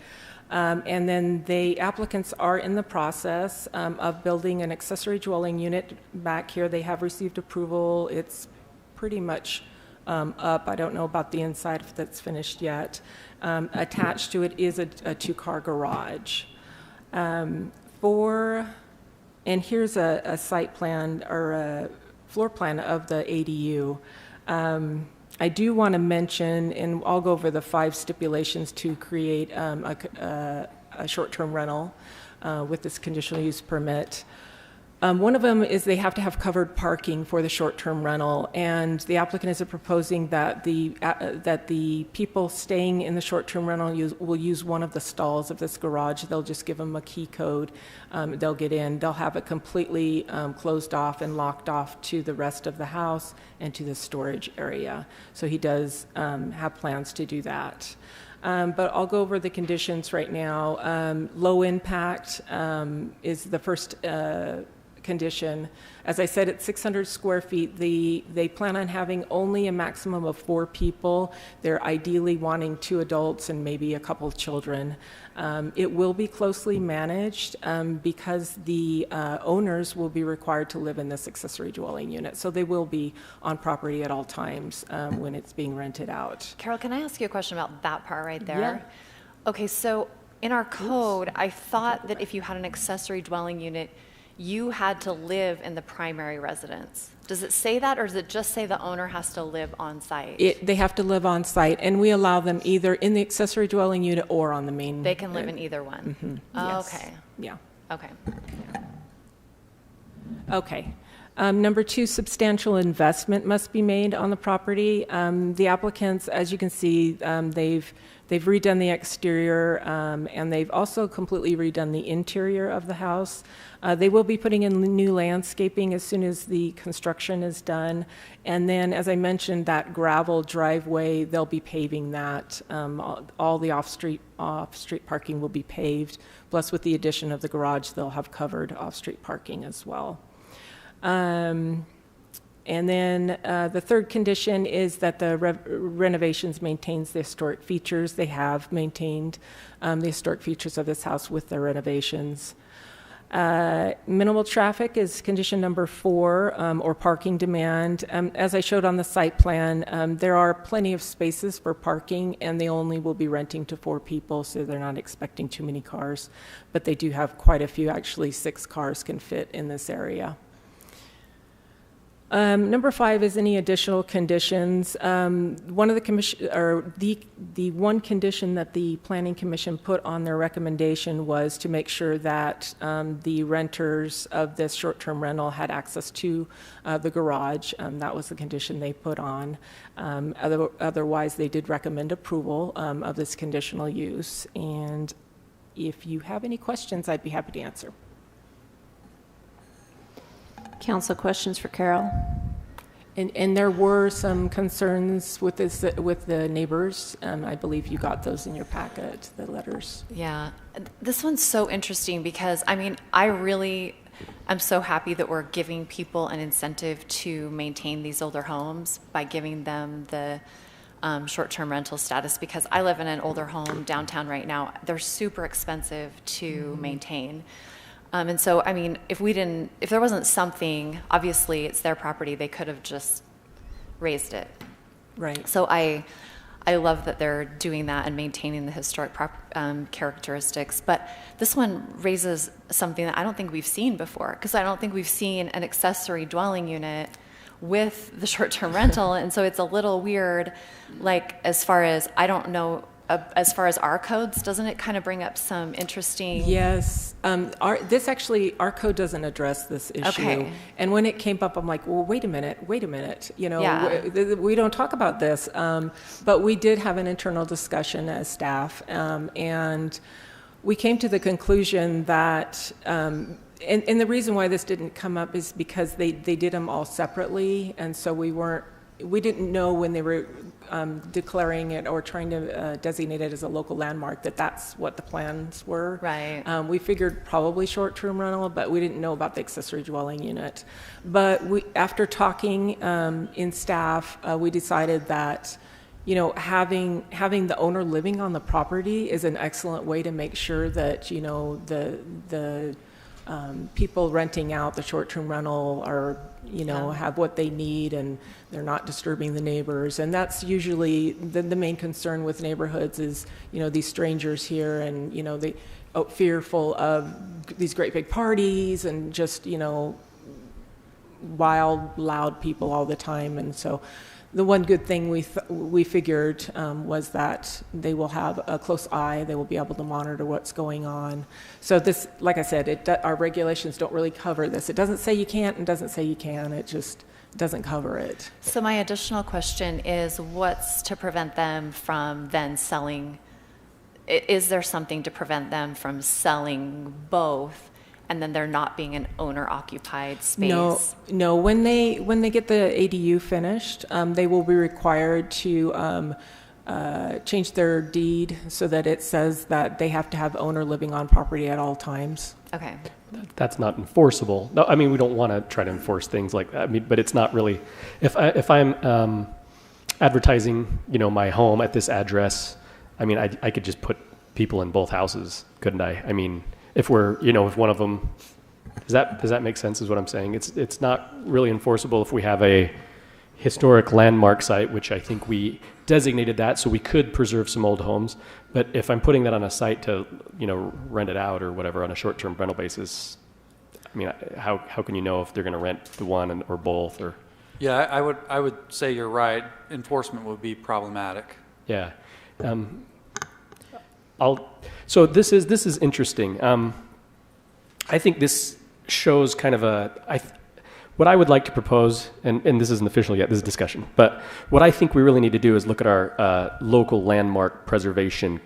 And then the applicants are in the process of building an accessory dwelling unit back here. They have received approval. It's pretty much up. I don't know about the inside if that's finished yet. Attached to it is a two-car garage. And here's a site plan or a floor plan of the ADU. I do want to mention, and I'll go over the 5 stipulations to create a short-term rental with this conditional use permit. One of them is they have to have covered parking for the short-term rental, and the applicant is proposing that the people staying in the short-term rental will use one of the stalls of this garage. They'll just give them a key code. They'll get in. They'll have it completely closed off and locked off to the rest of the house and to the storage area. So he does have plans to do that. But I'll go over the conditions right now. Low impact is the first condition. As I said, it's 600 square feet. They plan on having only a maximum of 4 people. They're ideally wanting 2 adults and maybe a couple of children. It will be closely managed because the owners will be required to live in this accessory dwelling unit. So they will be on property at all times when it's being rented out. Carol, can I ask you a question about that part right there? Yeah. Okay, so in our code, I thought that if you had an accessory dwelling unit, you had to live in the primary residence. Does it say that, or does it just say the owner has to live on site? They have to live on site, and we allow them either in the accessory dwelling unit or on the main. They can live in either one. Mm-hmm. Oh, Yes. okay. Yeah. Okay. Okay. Number 2, substantial investment must be made on the property. The applicants, as you can see, they've redone the exterior, and they've also completely redone the interior of the house. They will be putting in new landscaping as soon as the construction is done. And then, as I mentioned, that gravel driveway, they'll be paving that. All the off-street parking will be paved. Plus, with the addition of the garage, they'll have covered off-street parking as well. And then the third condition is that the renovations maintains the historic features. They have maintained the historic features of this house with the renovations. Minimal traffic is condition number 4, or parking demand. As I showed on the site plan, there are plenty of spaces for parking, and they only will be renting to 4 people, so they're not expecting too many cars. But they do have quite a few. Actually, 6 cars can fit in this area. Number 5 is any additional conditions. One of the commission, or the one condition that the Planning Commission put on their recommendation was to make sure that the renters of this short-term rental had access to the garage. That was the condition they put on. Otherwise, they did recommend approval of this conditional use. And if you have any questions, I'd be happy to answer. Council, questions for Carol? And there were some concerns with this, with the neighbors. I believe you got those in your packet, the letters. Yeah, this one's so interesting because, I mean, I really am so happy that we're giving people an incentive to maintain these older homes by giving them the short-term rental status, because I live in an older home downtown right now. They're super expensive to maintain. And so, I mean, if there wasn't something, obviously it's their property, they could have just raised it. Right. So I love that they're doing that and maintaining the historic characteristics. But this one raises something that I don't think we've seen before, because I don't think we've seen an accessory dwelling unit with the short-term rental. And so it's a little weird, like, as far as, I don't know, as far as our codes, doesn't it kind of bring up some interesting? Yes. Our code doesn't address this issue. Okay. And when it came up, I'm like, well, wait a minute. You know, Yeah. we don't talk about this. But we did have an internal discussion as staff, and we came to the conclusion that, and the reason why this didn't come up is because they did them all separately, and so we didn't know when they were declaring it or trying to designate it as a local landmark that that's what the plans were. Right. We figured probably short-term rental, but we didn't know about the accessory dwelling unit. But after talking in staff, we decided that, you know, having the owner living on the property is an excellent way to make sure that, you know, the people renting out the short-term rental are, you know, have what they need and they're not disturbing the neighbors. And that's usually the main concern with neighborhoods is, you know, these strangers here and, you know, they fearful of these great big parties and just, you know, wild, loud people all the time. And so the one good thing we figured was that they will have a close eye. They will be able to monitor what's going on. So this, like I said, our regulations don't really cover this. It doesn't say you can't and doesn't say you can. It just doesn't cover it. So my additional question is, what's to prevent them from then selling? Is there something to prevent them from selling both? And then there not being an owner-occupied space? No. When they get the ADU finished, they will be required to change their deed so that it says that they have to have owner living on property at all times. Okay. That's not enforceable. No, I mean, we don't want to try to enforce things like that. I mean, but it's not really. If I'm advertising, you know, my home at this address, I mean, I could just put people in both houses, couldn't I? I mean, if one of them, does that make sense is what I'm saying? It's not really enforceable if we have a historic landmark site, which I think we designated that so we could preserve some old homes. But if I'm putting that on a site to, you know, rent it out or whatever on a short-term rental basis, I mean, how can you know if they're going to rent the one or both or? Yeah, I would say you're right. Enforcement would be problematic. Yeah. So this is interesting. I think this shows kind of what I would like to propose, and this isn't official yet, this is discussion, but what I think we really need to do is look at our local landmark preservation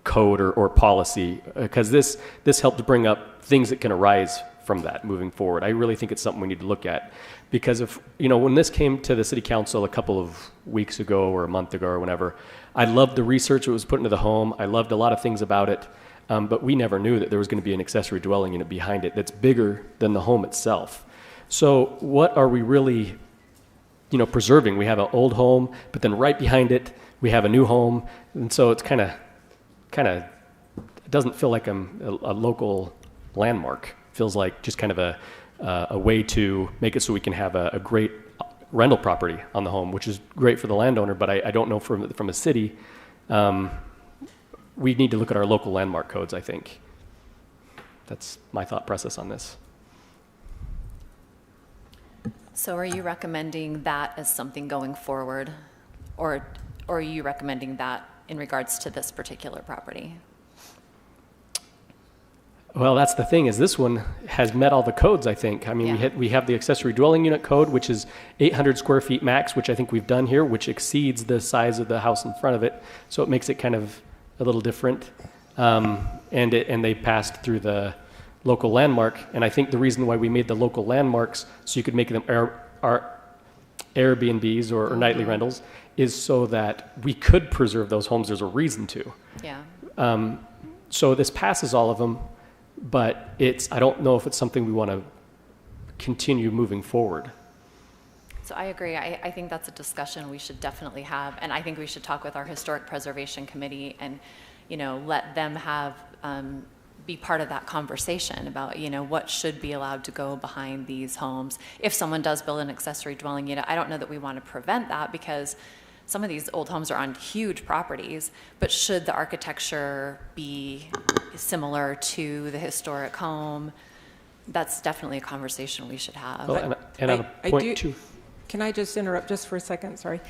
code or policy, because this helped bring up things that can arise from that moving forward. I really think it's something we need to look at, because if, you know, when this came to the city council a couple of weeks ago or a month ago or whenever, I loved the research that was put into the home. I loved a lot of things about it, but we never knew that there was going to be an accessory dwelling unit behind it that's bigger than the home itself. So what are we really, you know, preserving? We have an old home, but then right behind it, we have a new home. And so it's kind of, it doesn't feel like a local landmark. It feels like just kind of a way to make it so we can have a great rental property on the home, which is great for the landowner, but I don't know from a city. We need to look at our local landmark codes, I think. That's my thought process on this. So are you recommending that as something going forward, or are you recommending that in regards to this particular property? Well, that's the thing, is this one has met all the codes, I think. I mean, we have the accessory dwelling unit code, which is 800 square feet max, which I think we've done here, which exceeds the size of the house in front of it. So it makes it kind of a little different. And they passed through the local landmark. And I think the reason why we made the local landmarks so you could make them Airbnbs or nightly rentals is so that we could preserve those homes. There's a reason to. Yeah. So this passes all of them. But I don't know if it's something we want to continue moving forward. So I agree. I think that's a discussion we should definitely have. And I think we should talk with our Historic Preservation Committee and, you know, let them have be part of that conversation about, what should be allowed to go behind these homes. If someone does build an accessory dwelling unit, I don't know that we want to prevent that, because some of these old homes are on huge properties, but should the architecture be similar to the historic home? That's definitely a conversation we should have. Well, and on a point too. Can I just interrupt just for a second? Sorry.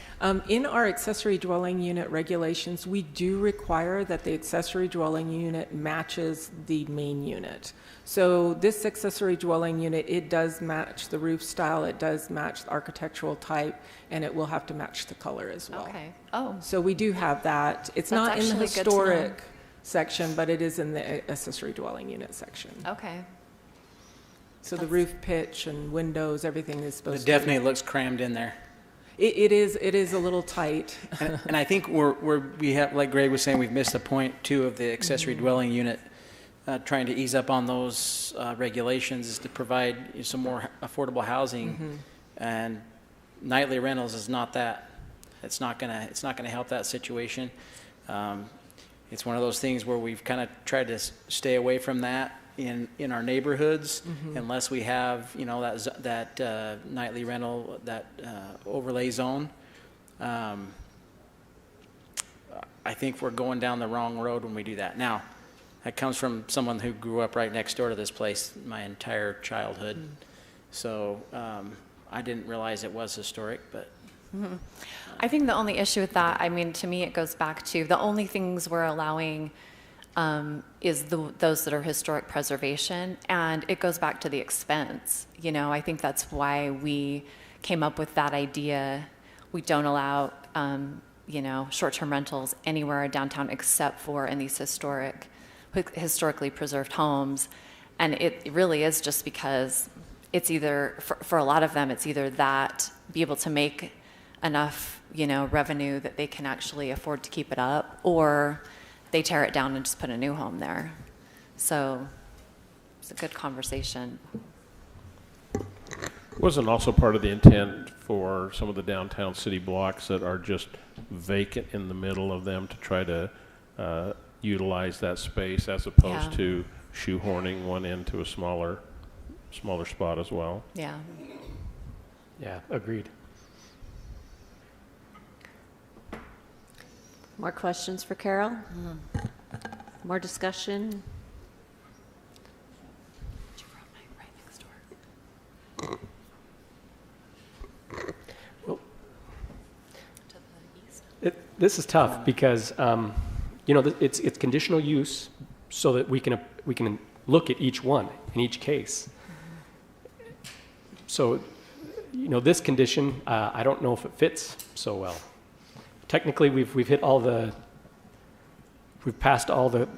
In our accessory dwelling unit regulations, we do require that the accessory dwelling unit matches the main unit. So this accessory dwelling unit, it does match the roof style, it does match the architectural type, and it will have to match the color as well. Okay. Oh. So we do have that. It's That's not in the actually good to know. historic section, but it is in the accessory dwelling unit section. Okay. So the roof pitch and windows, everything is supposed It to. definitely looks crammed in there. It is a little tight. And I think we have, like Greg was saying, we've missed the point too of the accessory dwelling unit. Trying to ease up on those regulations is to provide some more affordable housing, and nightly rentals is not that. It's not gonna help that situation. It's one of those things where we've kind of tried to stay away from that in our neighborhoods, unless we have that nightly rental, that overlay zone. I think we're going down the wrong road when we do that. Now, that comes from someone who grew up right next door to this place my entire childhood. So I didn't realize it was historic, but. I think the only issue with that, to me, it goes back to the only things we're allowing is those that are historic preservation, and it goes back to the expense. I think that's why we came up with that idea. We don't allow, short-term rentals anywhere downtown except for in these historically preserved homes. And it really is just because it's either, for a lot of them, it's either that, be able to make enough, revenue that they can actually afford to keep it up, or they tear it down and just put a new home there. So it's a good conversation. Wasn't also part of the intent for some of the downtown city blocks that are just vacant in the middle of them to try to utilize that space, as opposed to shoehorning one into a smaller spot as well? Yeah. Yeah, agreed. More questions for Carol? More discussion? Well, this is tough because it's conditional use, so that we can look at each one in each case. So, this condition, I don't know if it fits so well. Technically, we've passed all the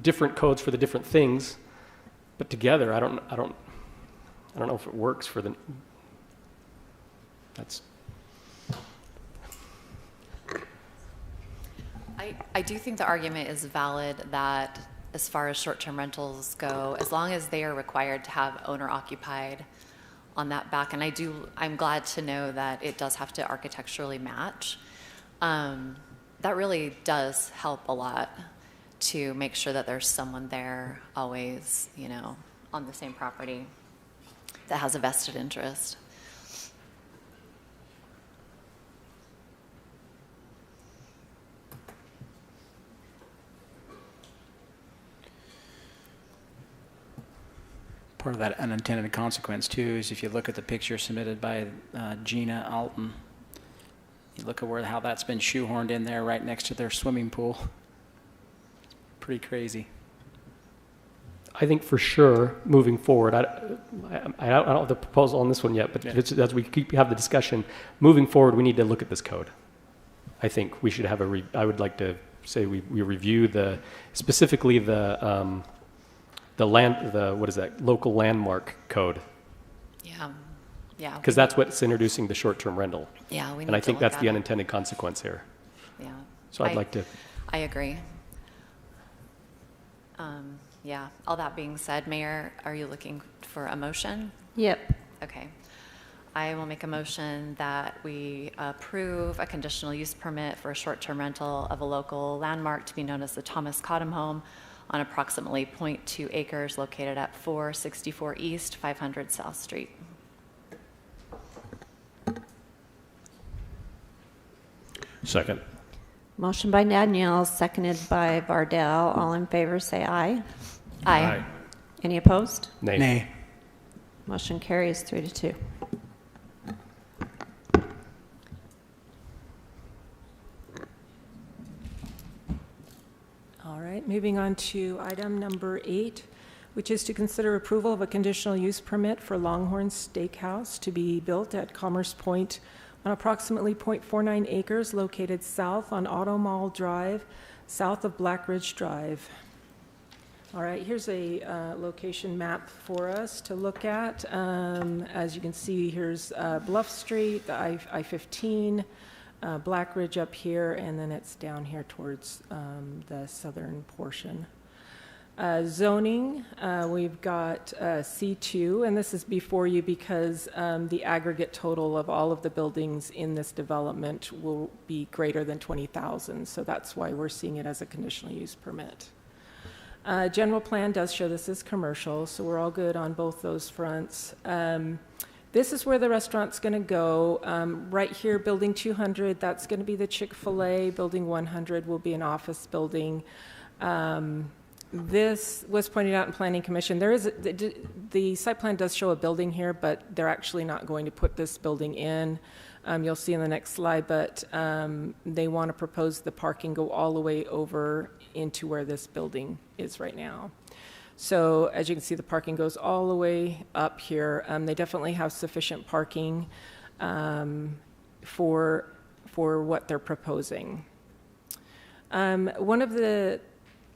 different codes for the different things, but together, I don't know if it works for the. That's. I do think the argument is valid that as far as short-term rentals go, as long as they are required to have owner-occupied on that back, and I'm glad to know that it does have to architecturally match. That really does help a lot to make sure that there's someone there always, on the same property that has a vested interest. Part of that unintended consequence, too, is if you look at the picture submitted by Gina Alton, you look at how that's been shoehorned in there right next to their swimming pool. Pretty crazy. I think for sure, moving forward, I don't have the proposal on this one yet, but as we have the discussion, moving forward, we need to look at this code. I think we should have I would like to say we review specifically the local landmark code. Yeah. Because that's what's introducing the short-term rental. Yeah, we need and I to think look that's at the it. unintended consequence here. Yeah. So I'd like to. I agree. All that being said, Mayor, are you looking for a motion? Yep. Okay. I will make a motion that we approve a conditional use permit for a short-term rental of a local landmark to be known as the Thomas Cottom Home on approximately 0.2 acres located at 464 East, 500 South Street. Second. Motion by Danielle, seconded by Vardell. All in favor, say aye. Aye. Any opposed? Nay. Nay. Motion carries 3-2. All right, moving on to item number 8, which is to consider approval of a conditional use permit for Longhorn Steakhouse to be built at Commerce Point on approximately 0.49 acres located south on Auto Mall Drive, south of Black Ridge Drive. All right, here's a location map for us to look at. As you can see, here's Bluff Street, the I-15, Black Ridge up here, and then it's down here towards the southern portion. Zoning, we've got C2, and this is before you because the aggregate total of all of the buildings in this development will be greater than 20,000, so that's why we're seeing it as a conditional use permit. General plan does show this is commercial, so we're all good on both those fronts. This is where the restaurant's going to go. Right here, building 200, that's going to be the Chick-fil-A. Building 100 will be an office building. This was pointed out in Planning Commission. There is the site plan does show a building here, but they're actually not going to put this building in. You'll see in the next slide, but they want to propose the parking go all the way over into where this building is right now. So as you can see, the parking goes all the way up here. They definitely have sufficient parking for what they're proposing. One of the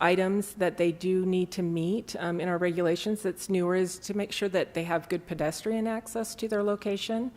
items that they do need to meet in our regulations that's newer is to make sure that they have good pedestrian access to their location.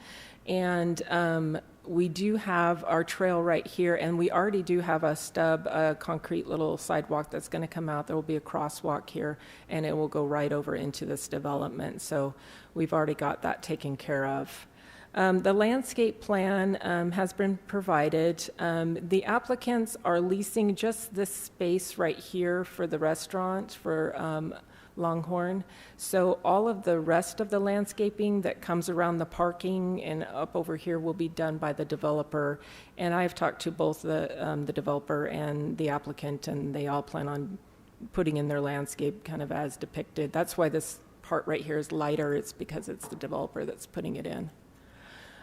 And we do have our trail right here, and we already do have a stub, a concrete little sidewalk that's going to come out. There will be a crosswalk here, and it will go right over into this development. So we've already got that taken care of. The landscape plan has been provided. The applicants are leasing just this space right here for the restaurant, for Longhorn. So all of the rest of the landscaping that comes around the parking and up over here will be done by the developer. And I've talked to both the developer and the applicant, and they all plan on putting in their landscape kind of as depicted. That's why this part right here is lighter. It's because it's the developer that's putting it in.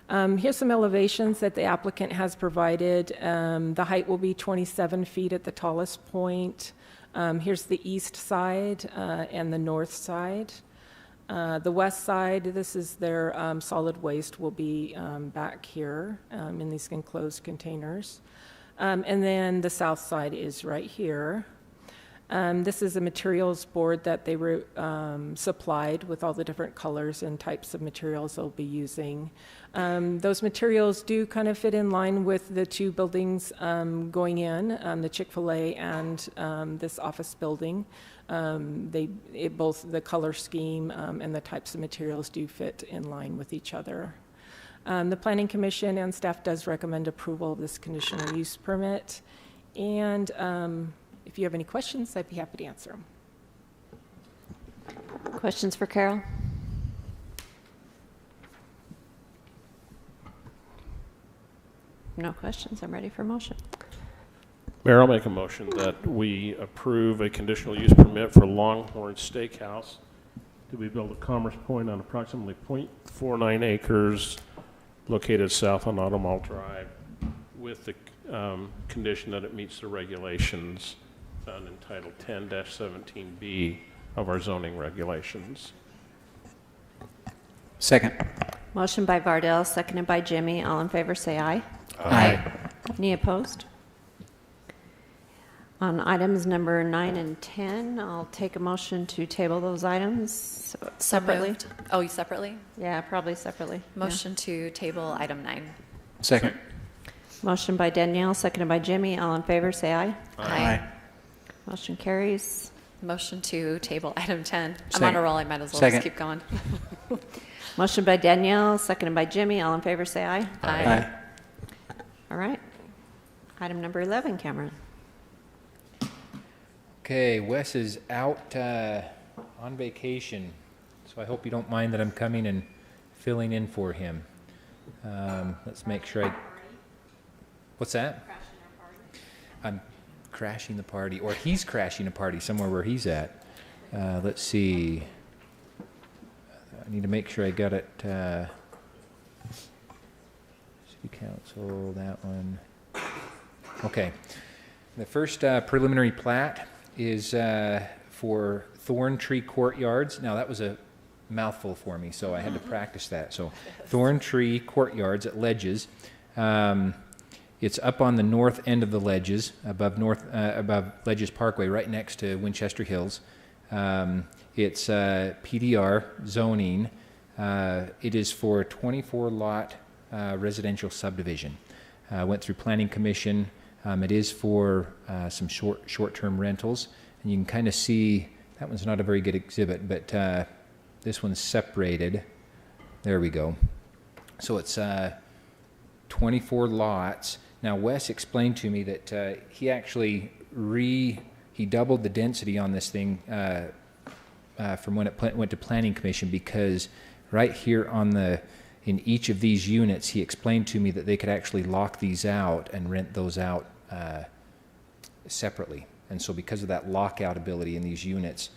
Here's some elevations that the applicant has provided. The height will be 27 feet at the tallest point. Here's the east side and the north side. The west side, this is their solid waste, will be back here in these enclosed containers. And then the south side is right here. This is a materials board that they were supplied with all the different colors and types of materials they'll be using. Those materials do kind of fit in line with the two buildings going in, the Chick-fil-A and this office building. Both the color scheme and the types of materials do fit in line with each other. The Planning Commission and staff does recommend approval of this conditional use permit. And if you have any questions, I'd be happy to answer them. Questions for Carol? No questions. I'm ready for motion. Mayor, I'll make a motion that we approve a conditional use permit for Longhorn Steakhouse to be built at Commerce Point on approximately 0.49 acres located south on Auto Mall Drive with the condition that it meets the regulations found in Title 10-17B of our zoning regulations. Second. Motion by Vardell, seconded by Jimmy. All in favor, say aye. Aye. Any opposed? On items number 9 and 10, I'll take a motion to table those items separately. Moved. Oh, separately? Yeah, probably separately. Motion to table item 9. Second. Motion by Danielle, seconded by Jimmy. All in favor, say aye. Aye. Motion carries. Motion to table item 10. Second. I'm on a roll. I might as well Second. just keep going. Motion by Danielle, seconded by Jimmy. All in favor, say aye. Aye. All right. Item number 11, Cameron. Okay, Wes is out on vacation, so I hope you don't mind that I'm coming and filling in for him. Let's make sure I... What's that? I'm crashing the party, or he's crashing a party somewhere where he's at. Let's see. I need to make sure I got it. City Council, that one. Okay. The first preliminary plat is for Thorn Tree Courtyards. Now, that was a mouthful for me, so I had to practice that. So, Thorn Tree Courtyards at Ledges. It's up on the north end of the Ledges, above Ledges Parkway, right next to Winchester Hills. It's Pdr Zoning. It is for a 24-lot residential subdivision. Went through Planning Commission. It is for some short-term rentals, and you can kind of see that one's not a very good exhibit, but this one's separated. There we go. So it's 24 lots. Now, Wes explained to me that he actually he doubled the density on this thing from when it went to Planning Commission, because right here in each of these units, he explained to me that they could actually lock these out and rent those out separately. And so because of that lockout ability in these units,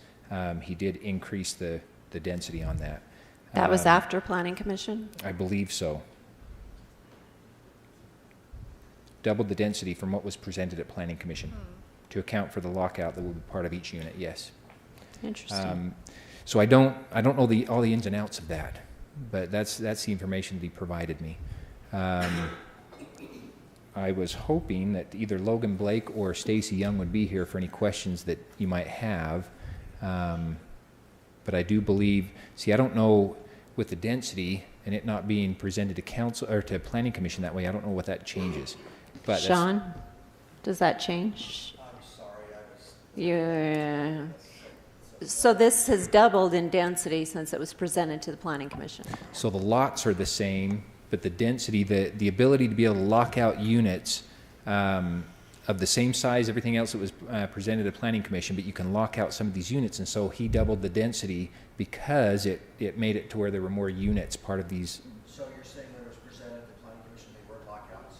he did increase the density on that. That was after Planning Commission? I believe so. Doubled the density from what was presented at Planning Commission to account for the lockout that will be part of each unit, yes. Interesting. So I don't know all the ins and outs of that, but that's the information that he provided me. I was hoping that either Logan Blake or Stacy Young would be here for any questions that you might have. But I do believe, I don't know with the density and it not being presented to council or to Planning Commission that way, I don't know what that changes. But Sean, does that change? I'm sorry, Yeah. So this has doubled in density since it was presented to the Planning Commission. So the lots are the same, but the density, the ability to be able to lock out units of the same size, everything else that was presented to Planning Commission, but you can lock out some of these units, and so he doubled the density because it made it to where there were more units part of these. So you're saying when it was presented to Planning Commission, they weren't lockouts?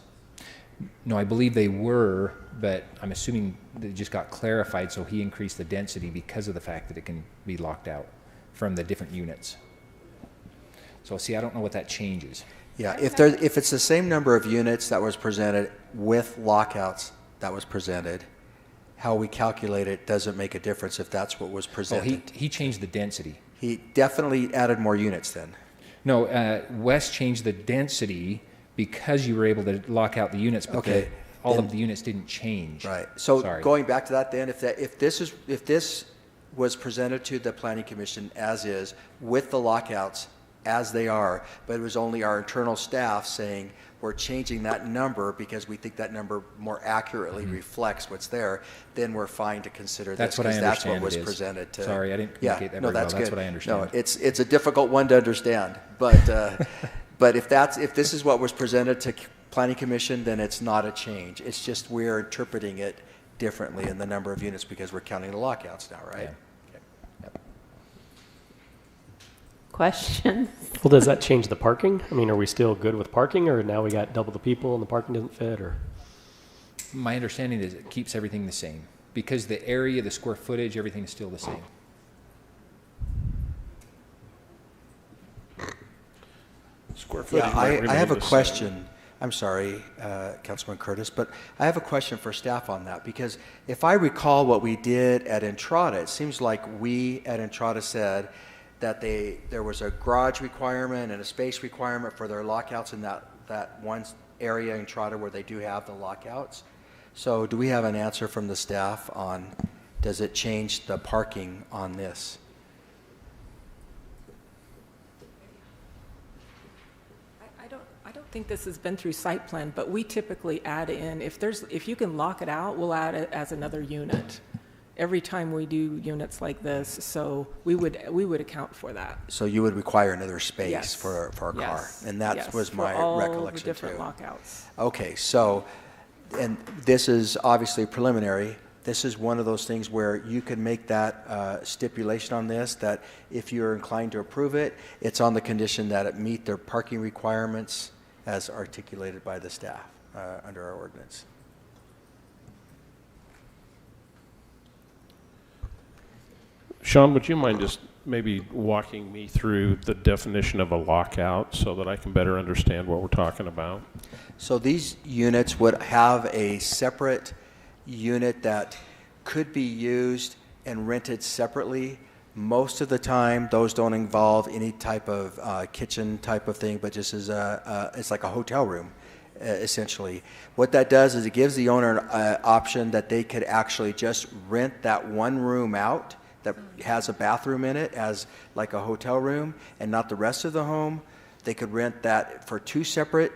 No, I believe they were, but I'm assuming that it just got clarified, so he increased the density because of the fact that it can be locked out from the different units. So I don't know what that changes. Yeah, if it's the same number of units that was presented with lockouts that was presented, how we calculate it doesn't make a difference if that's what was presented. Oh, he changed the density. He definitely added more units then. No, Wes changed the density because you were able to lock out the units, but okay. all of the units didn't change. Right. So Sorry. Going back to that then, if this was presented to the Planning Commission as is with the lockouts as they are, but it was only our internal staff saying we're changing that number because we think that number more accurately reflects what's there, then we're fine to consider That's this what I because that's what understand was it is. presented to. Sorry, I didn't communicate that very that's well. That's good. what I understand. No, it's a difficult one to understand, but but if this is what was presented to Planning Commission, then it's not a change. It's just we're interpreting it differently in the number of units because we're counting the lockouts now, right? Yeah. Questions? Well, does that change the parking? I mean, are we still good with parking, or now we got double the people and the parking doesn't fit, or? My understanding is it keeps everything the same because the area, the square footage, everything is still the same. Square footage. Yeah, I have a question. I'm sorry, Councilman Curtis, but I have a question for staff on that because if I recall what we did at Entrada, it seems like we at Entrada said that there was a garage requirement and a space requirement for their lockouts in that one area in Entrada where they do have the lockouts. So do we have an answer from the staff on does it change the parking on this? I don't think this has been through site plan, but we typically add in, if you can lock it out, we'll add it as another unit every time we do units like this, so we would account for that. So you would require another space Yes. for a car, Yes. and that Yes. was my for all recollection the different too. lockouts. Okay, so, and this is obviously preliminary. this is one of those things where you can make that stipulation on this, that if you're inclined to approve it, it's on the condition that it meet their parking requirements as articulated by the staff under our ordinance. Sean, would you mind just maybe walking me through the definition of a lockout so that I can better understand what we're talking about? So these units would have a separate unit that could be used and rented separately. Most of the time, those don't involve any type of kitchen type of thing, but just as it's like a hotel room, essentially. What that does is it gives the owner an option that they could actually just rent that one room out that has a bathroom in it as like a hotel room and not the rest of the home. They could rent that for two separate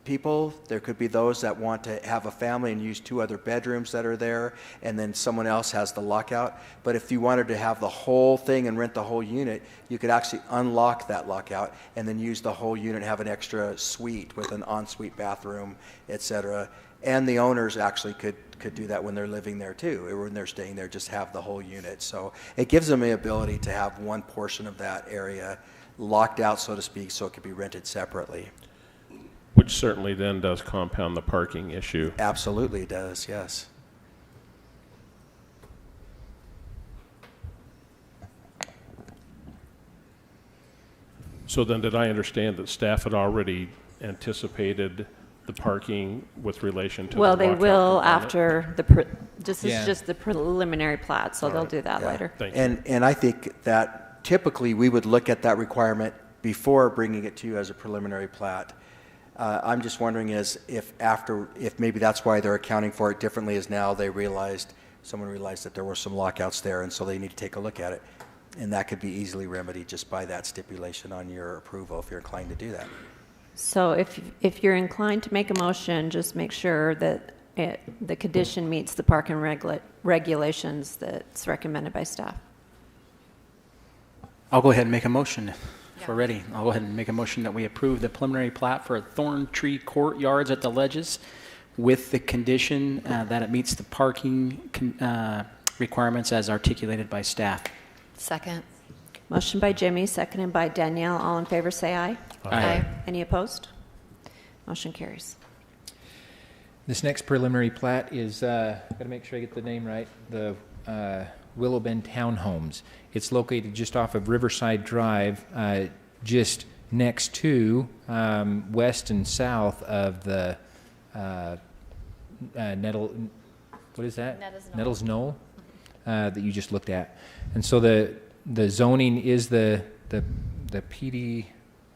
people. There could be those that want to have a family and use two other bedrooms that are there, and then someone else has the lockout. But if you wanted to have the whole thing and rent the whole unit, you could actually unlock that lockout and then use the whole unit, have an extra suite with an ensuite bathroom, etc. And the owners actually could do that when they're living there too, or when they're staying there, just have the whole unit. So it gives them the ability to have one portion of that area locked out, so to speak, so it could be rented separately. Which certainly then does compound the parking issue. Absolutely does, yes. So then did I understand that staff had already anticipated the parking with relation to Well, the they lockout will component? after this is just the preliminary plat, so they'll do that later. Thank you. And I think that typically we would look at that requirement before bringing it to you as a preliminary plat. I'm just wondering if maybe that's why they're accounting for it differently, is now someone realized that there were some lockouts there, and so they need to take a look at it. And that could be easily remedied just by that stipulation on your approval if you're inclined to do that. So if you're inclined to make a motion, just make sure that the condition meets the parking regulations that's recommended by staff. I'll go ahead and make a motion if we're ready. I'll go ahead and make a motion that we approve the preliminary plat for Thorn Tree Courtyards at the Ledges with the condition that it meets the parking requirements as articulated by staff. Second. Motion by Jimmy, seconded by Danielle. All in favor, say aye. Aye. Any opposed? Motion carries. This next preliminary plat is, got to make sure I get the name right, the Willow Bend Townhomes. It's located just off of Riverside Drive, just next to, west and south of the what is that? Nettles Knoll that you just looked at. And so the zoning is the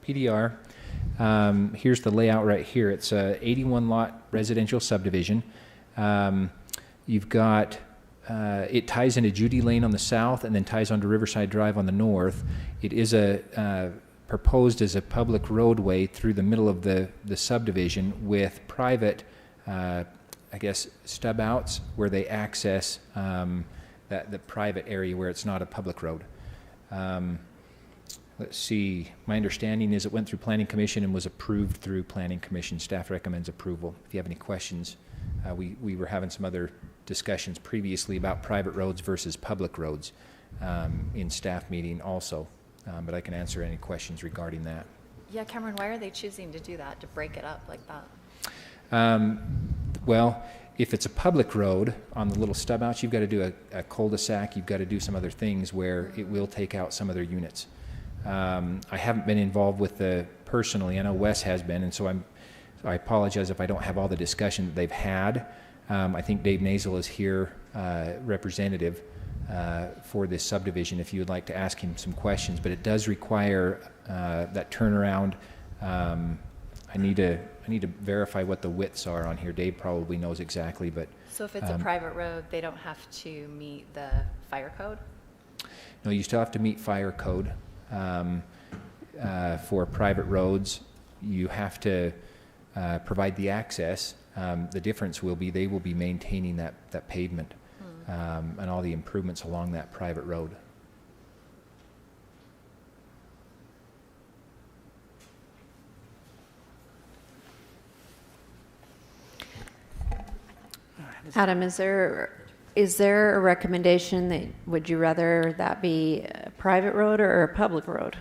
Pdr. Here's the layout right here. It's a 81 lot residential subdivision. You've got it ties into Judy Lane on the south and then ties onto Riverside Drive on the north. It is proposed as a public roadway through the middle of the subdivision with private, I guess, stub outs where they access the private area where it's not a public road. Let's see. My understanding is it went through Planning Commission and was approved through Planning Commission. Staff recommends approval. If you have any questions, we were having some other discussions previously about private roads versus public roads in staff meeting also, but I can answer any questions regarding that. Yeah, Cameron, why are they choosing to do that, to break it up like that? Well, if it's a public road on the little stub outs, you've got to do a cul-de-sac. You've got to do some other things where it will take out some other units. I haven't been involved with personally. I know Wes has been, and so I apologize if I don't have all the discussion that they've had. I think Dave Nazel is here, representative for this subdivision, if you would like to ask him some questions. But it does require that turnaround. I need to verify what the widths are on here. Dave probably knows exactly, but So if it's a private road, they don't have to meet the fire code? no, you still have to meet fire code. For private roads, you have to provide the access. The difference will be they will be maintaining that pavement and all the improvements along that private road. Adam, is there is there a recommendation that, would you rather that be a private road or a public road?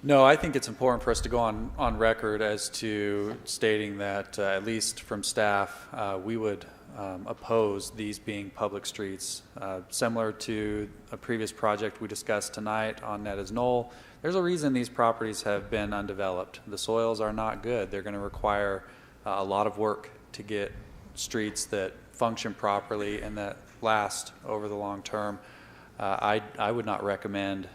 No, I think it's important for us to go on record as to stating that, at least from staff, we would oppose these being public streets. Similar to a previous project we discussed tonight on Netta's Knoll, there's a reason these properties have been undeveloped. The soils are not good. They're going to require a lot of work to get streets that function properly and that last over the long term. I would not recommend,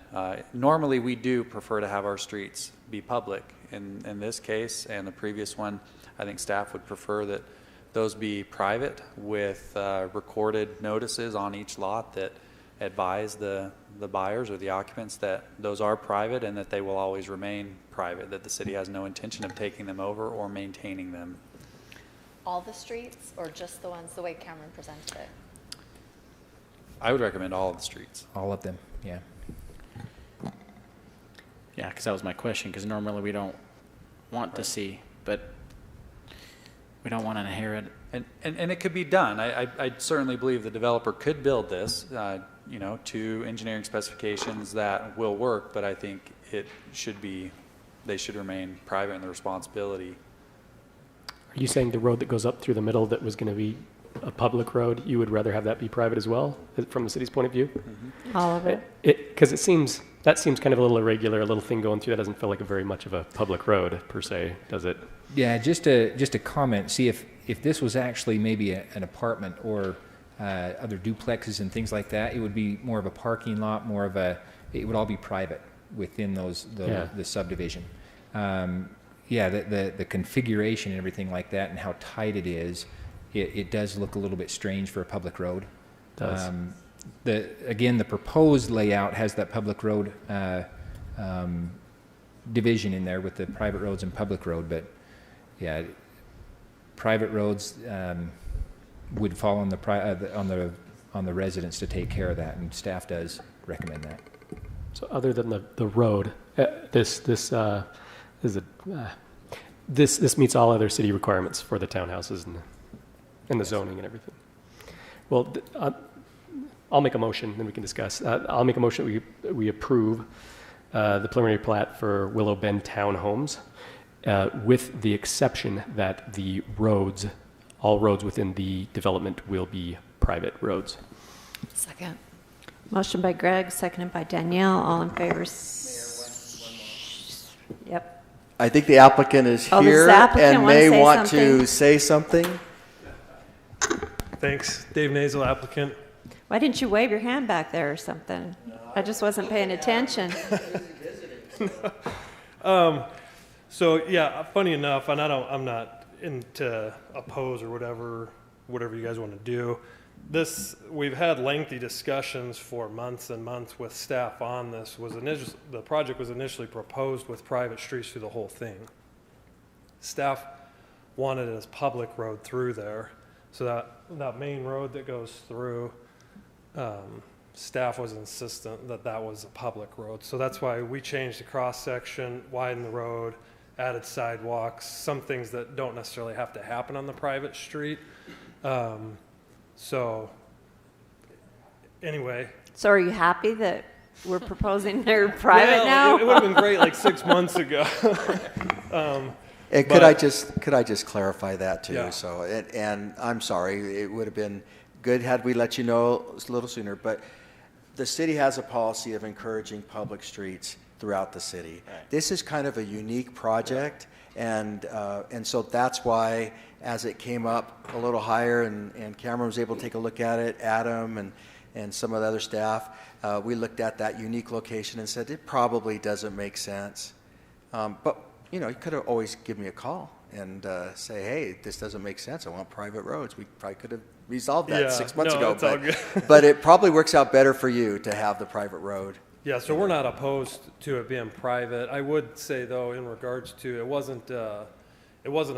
normally we do prefer to have our streets be public. In this case and the previous one, I think staff would prefer that those be private with recorded notices on each lot that advise the buyers or the occupants that those are private and that they will always remain private, that the city has no intention of taking them over or maintaining them. All the streets or just the ones the way Cameron presented it? I would recommend all of the streets. All of them, yeah. Yeah, because that was my question, because normally we don't want to see, but we don't want to inherit. And it could be done. I certainly believe the developer could build this, you know, to engineering specifications that will work, but I think it should be, they should remain private in the responsibility. Are you saying the road that goes up through the middle that was going to be a public road, you would rather have that be private as well, from the city's point of view? Mm-hmm. All of it? Because that seems kind of a little irregular, a little thing going through. That doesn't feel like a very much of a public road per se, does it? Yeah, just a comment. See, if this was actually maybe an apartment or other duplexes and things like that, it would be more of a parking lot, it would all be private within the subdivision. The configuration and everything like that and how tight it is, it does look a little bit strange for a public road. It does. The proposed layout has that public road division in there with the private roads and public road, but yeah, private roads would fall on the residents to take care of that, and staff does recommend that. So other than the road, this meets all other city requirements for the townhouses and the zoning and everything. Well, I'll make a motion, then we can discuss. I'll make a motion that we approve the preliminary plat for Willow Bend Townhomes, with the exception that all roads within the development will be private roads. Second. Motion by Greg, seconded by Danielle. All in favor? Yep. I think the applicant is here and may want to say something. Thanks. Dave Nazel, applicant. Why didn't you wave your hand back there or something? I just wasn't paying attention. So yeah, funny enough, and I'm not into oppose or whatever you guys want to do. We've had lengthy discussions for months and months with staff on this. The project was initially proposed with private streets through the whole thing. Staff wanted it as public road through there, so that main road that goes through, staff was insistent that was a public road. So that's why we changed the cross section, widened the road, added sidewalks, some things that don't necessarily have to happen on the private street. So anyway. So are you happy that we're proposing they're private now? It would have been great like 6 months ago. Could I just clarify that too? Yeah. So, and I'm sorry, it would have been good had we let you know a little sooner, but the city has a policy of encouraging public streets throughout the city. Right. This is kind of a unique project, and so that's why, as it came up a little higher and Cameron was able to take a look at it, Adam and some of the other staff, we looked at that unique location and said it probably doesn't make sense. But you could have always given me a call and say, hey, this doesn't make sense. I want private roads. We probably could have resolved that 6 months ago. It's all good. But it probably works out better for you to have the private road. Yeah, so we're not opposed to it being private. I would say, though, in regards to it wasn't a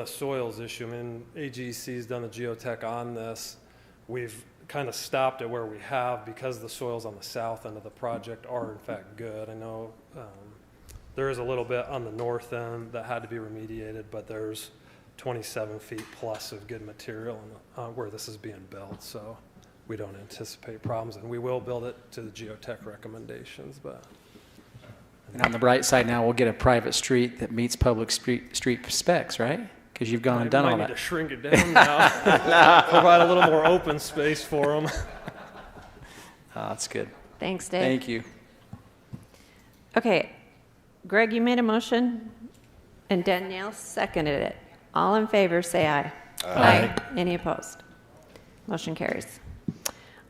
soils issue. I mean, AGC's done the geotech on this. We've kind of stopped it where we have because the soils on the south end of the project are, in fact, good. I know there is a little bit on the north end that had to be remediated, but there's 27 feet plus of good material where this is being built. So we don't anticipate problems, and we will build it to the geotech recommendations, but. And on the bright side now, we'll get a private street that meets public street specs, right? Because you've gone and done all Might that. need to shrink it down now. Provide a little more open space for them. Oh, that's good. Thanks, Dave. Thank you. Okay, Greg, you made a motion, and Danielle seconded it. All in favor, say aye. Aye. Any opposed? Motion carries.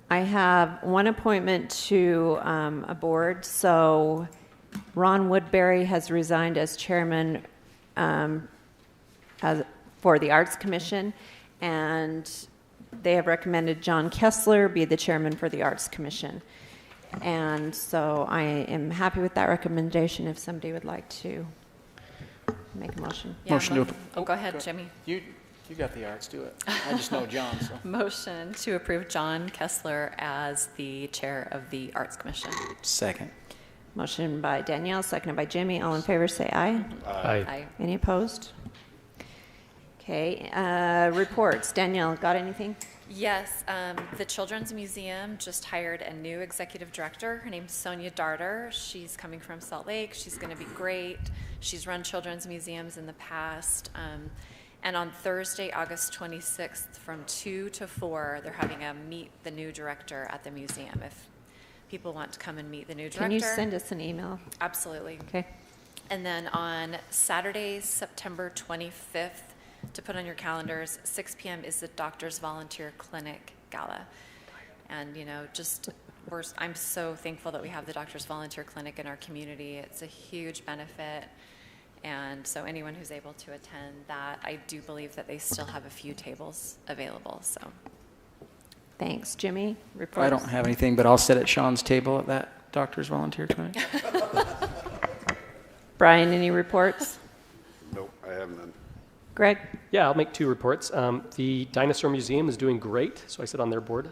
I have one appointment to a board. So Ron Woodbury has resigned as chairman for the Arts Commission, and they have recommended John Kessler be the chairman for the Arts Commission. And so I am happy with that recommendation if somebody would like to make a motion. Yeah, Motion to oh, go ahead, Jimmy. You got the arts, do it. I just know John, so. Motion to approve John Kessler as the chair of the Arts Commission. Second. Motion by Danielle, seconded by Jimmy. All in favor, say aye. Aye. Aye. Any opposed? Okay, reports. Danielle, got anything? Yes, the Children's Museum just hired a new executive director. Her name's Sonia Darter. She's coming from Salt Lake. She's going to be great. She's run children's museums in the past. And on Thursday, August 26th, from 2 to 4, they're having a meet the new director at the museum. If people want to come and meet the new director. Can you send us an email? Absolutely. Okay. And then on Saturday, September 25th, to put on your calendars, 6 p.m. is the Doctors Volunteer Clinic Gala. And, you know, I'm so thankful that we have the Doctors Volunteer Clinic in our community. It's a huge benefit. And so anyone who's able to attend that, I do believe that they still have a few tables available. So, thanks. Jimmy, reports? I don't have anything, but I'll sit at Sean's table at that Doctor's Volunteer Clinic. Brian, any reports? Nope, I have none. Greg? Yeah, I'll make two reports. The Dinosaur Museum is doing great, so I sit on their board.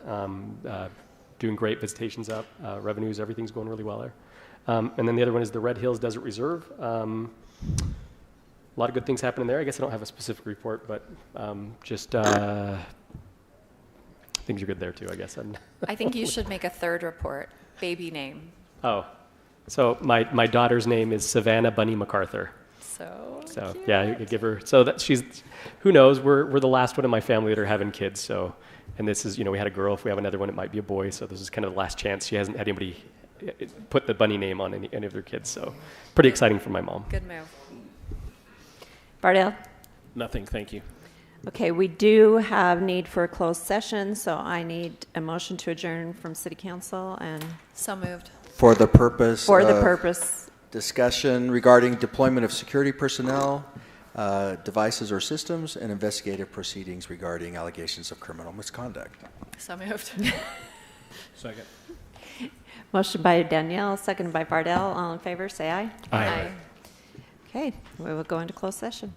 Doing great, visitation's up, revenues, everything's going really well there. And then the other one is the Red Hills Desert Reserve. A lot of good things happening there. I guess I don't have a specific report, but just things are good there too, I guess. I think you should make a third report. Baby name. Oh, so my daughter's name is Savannah Bunny MacArthur. So cute. Yeah, you could give her. So that she's, who knows? We're the last one in my family that are having kids. So, and this is, we had a girl. If we have another one, it might be a boy. So this is kind of the last chance. She hasn't had anybody put the bunny name on any of their kids. So, pretty exciting for my mom. Good move. Bardell? Nothing, thank you. Okay, we do have need for a closed session, so I need a motion to adjourn from City Council and... So moved. For the purpose of discussion regarding deployment of security personnel, devices or systems, and investigative proceedings regarding allegations of criminal misconduct. So moved. Second. Motion by Danielle, seconded by Bardell. All in favor, say aye. Aye. Okay, we will go into closed session.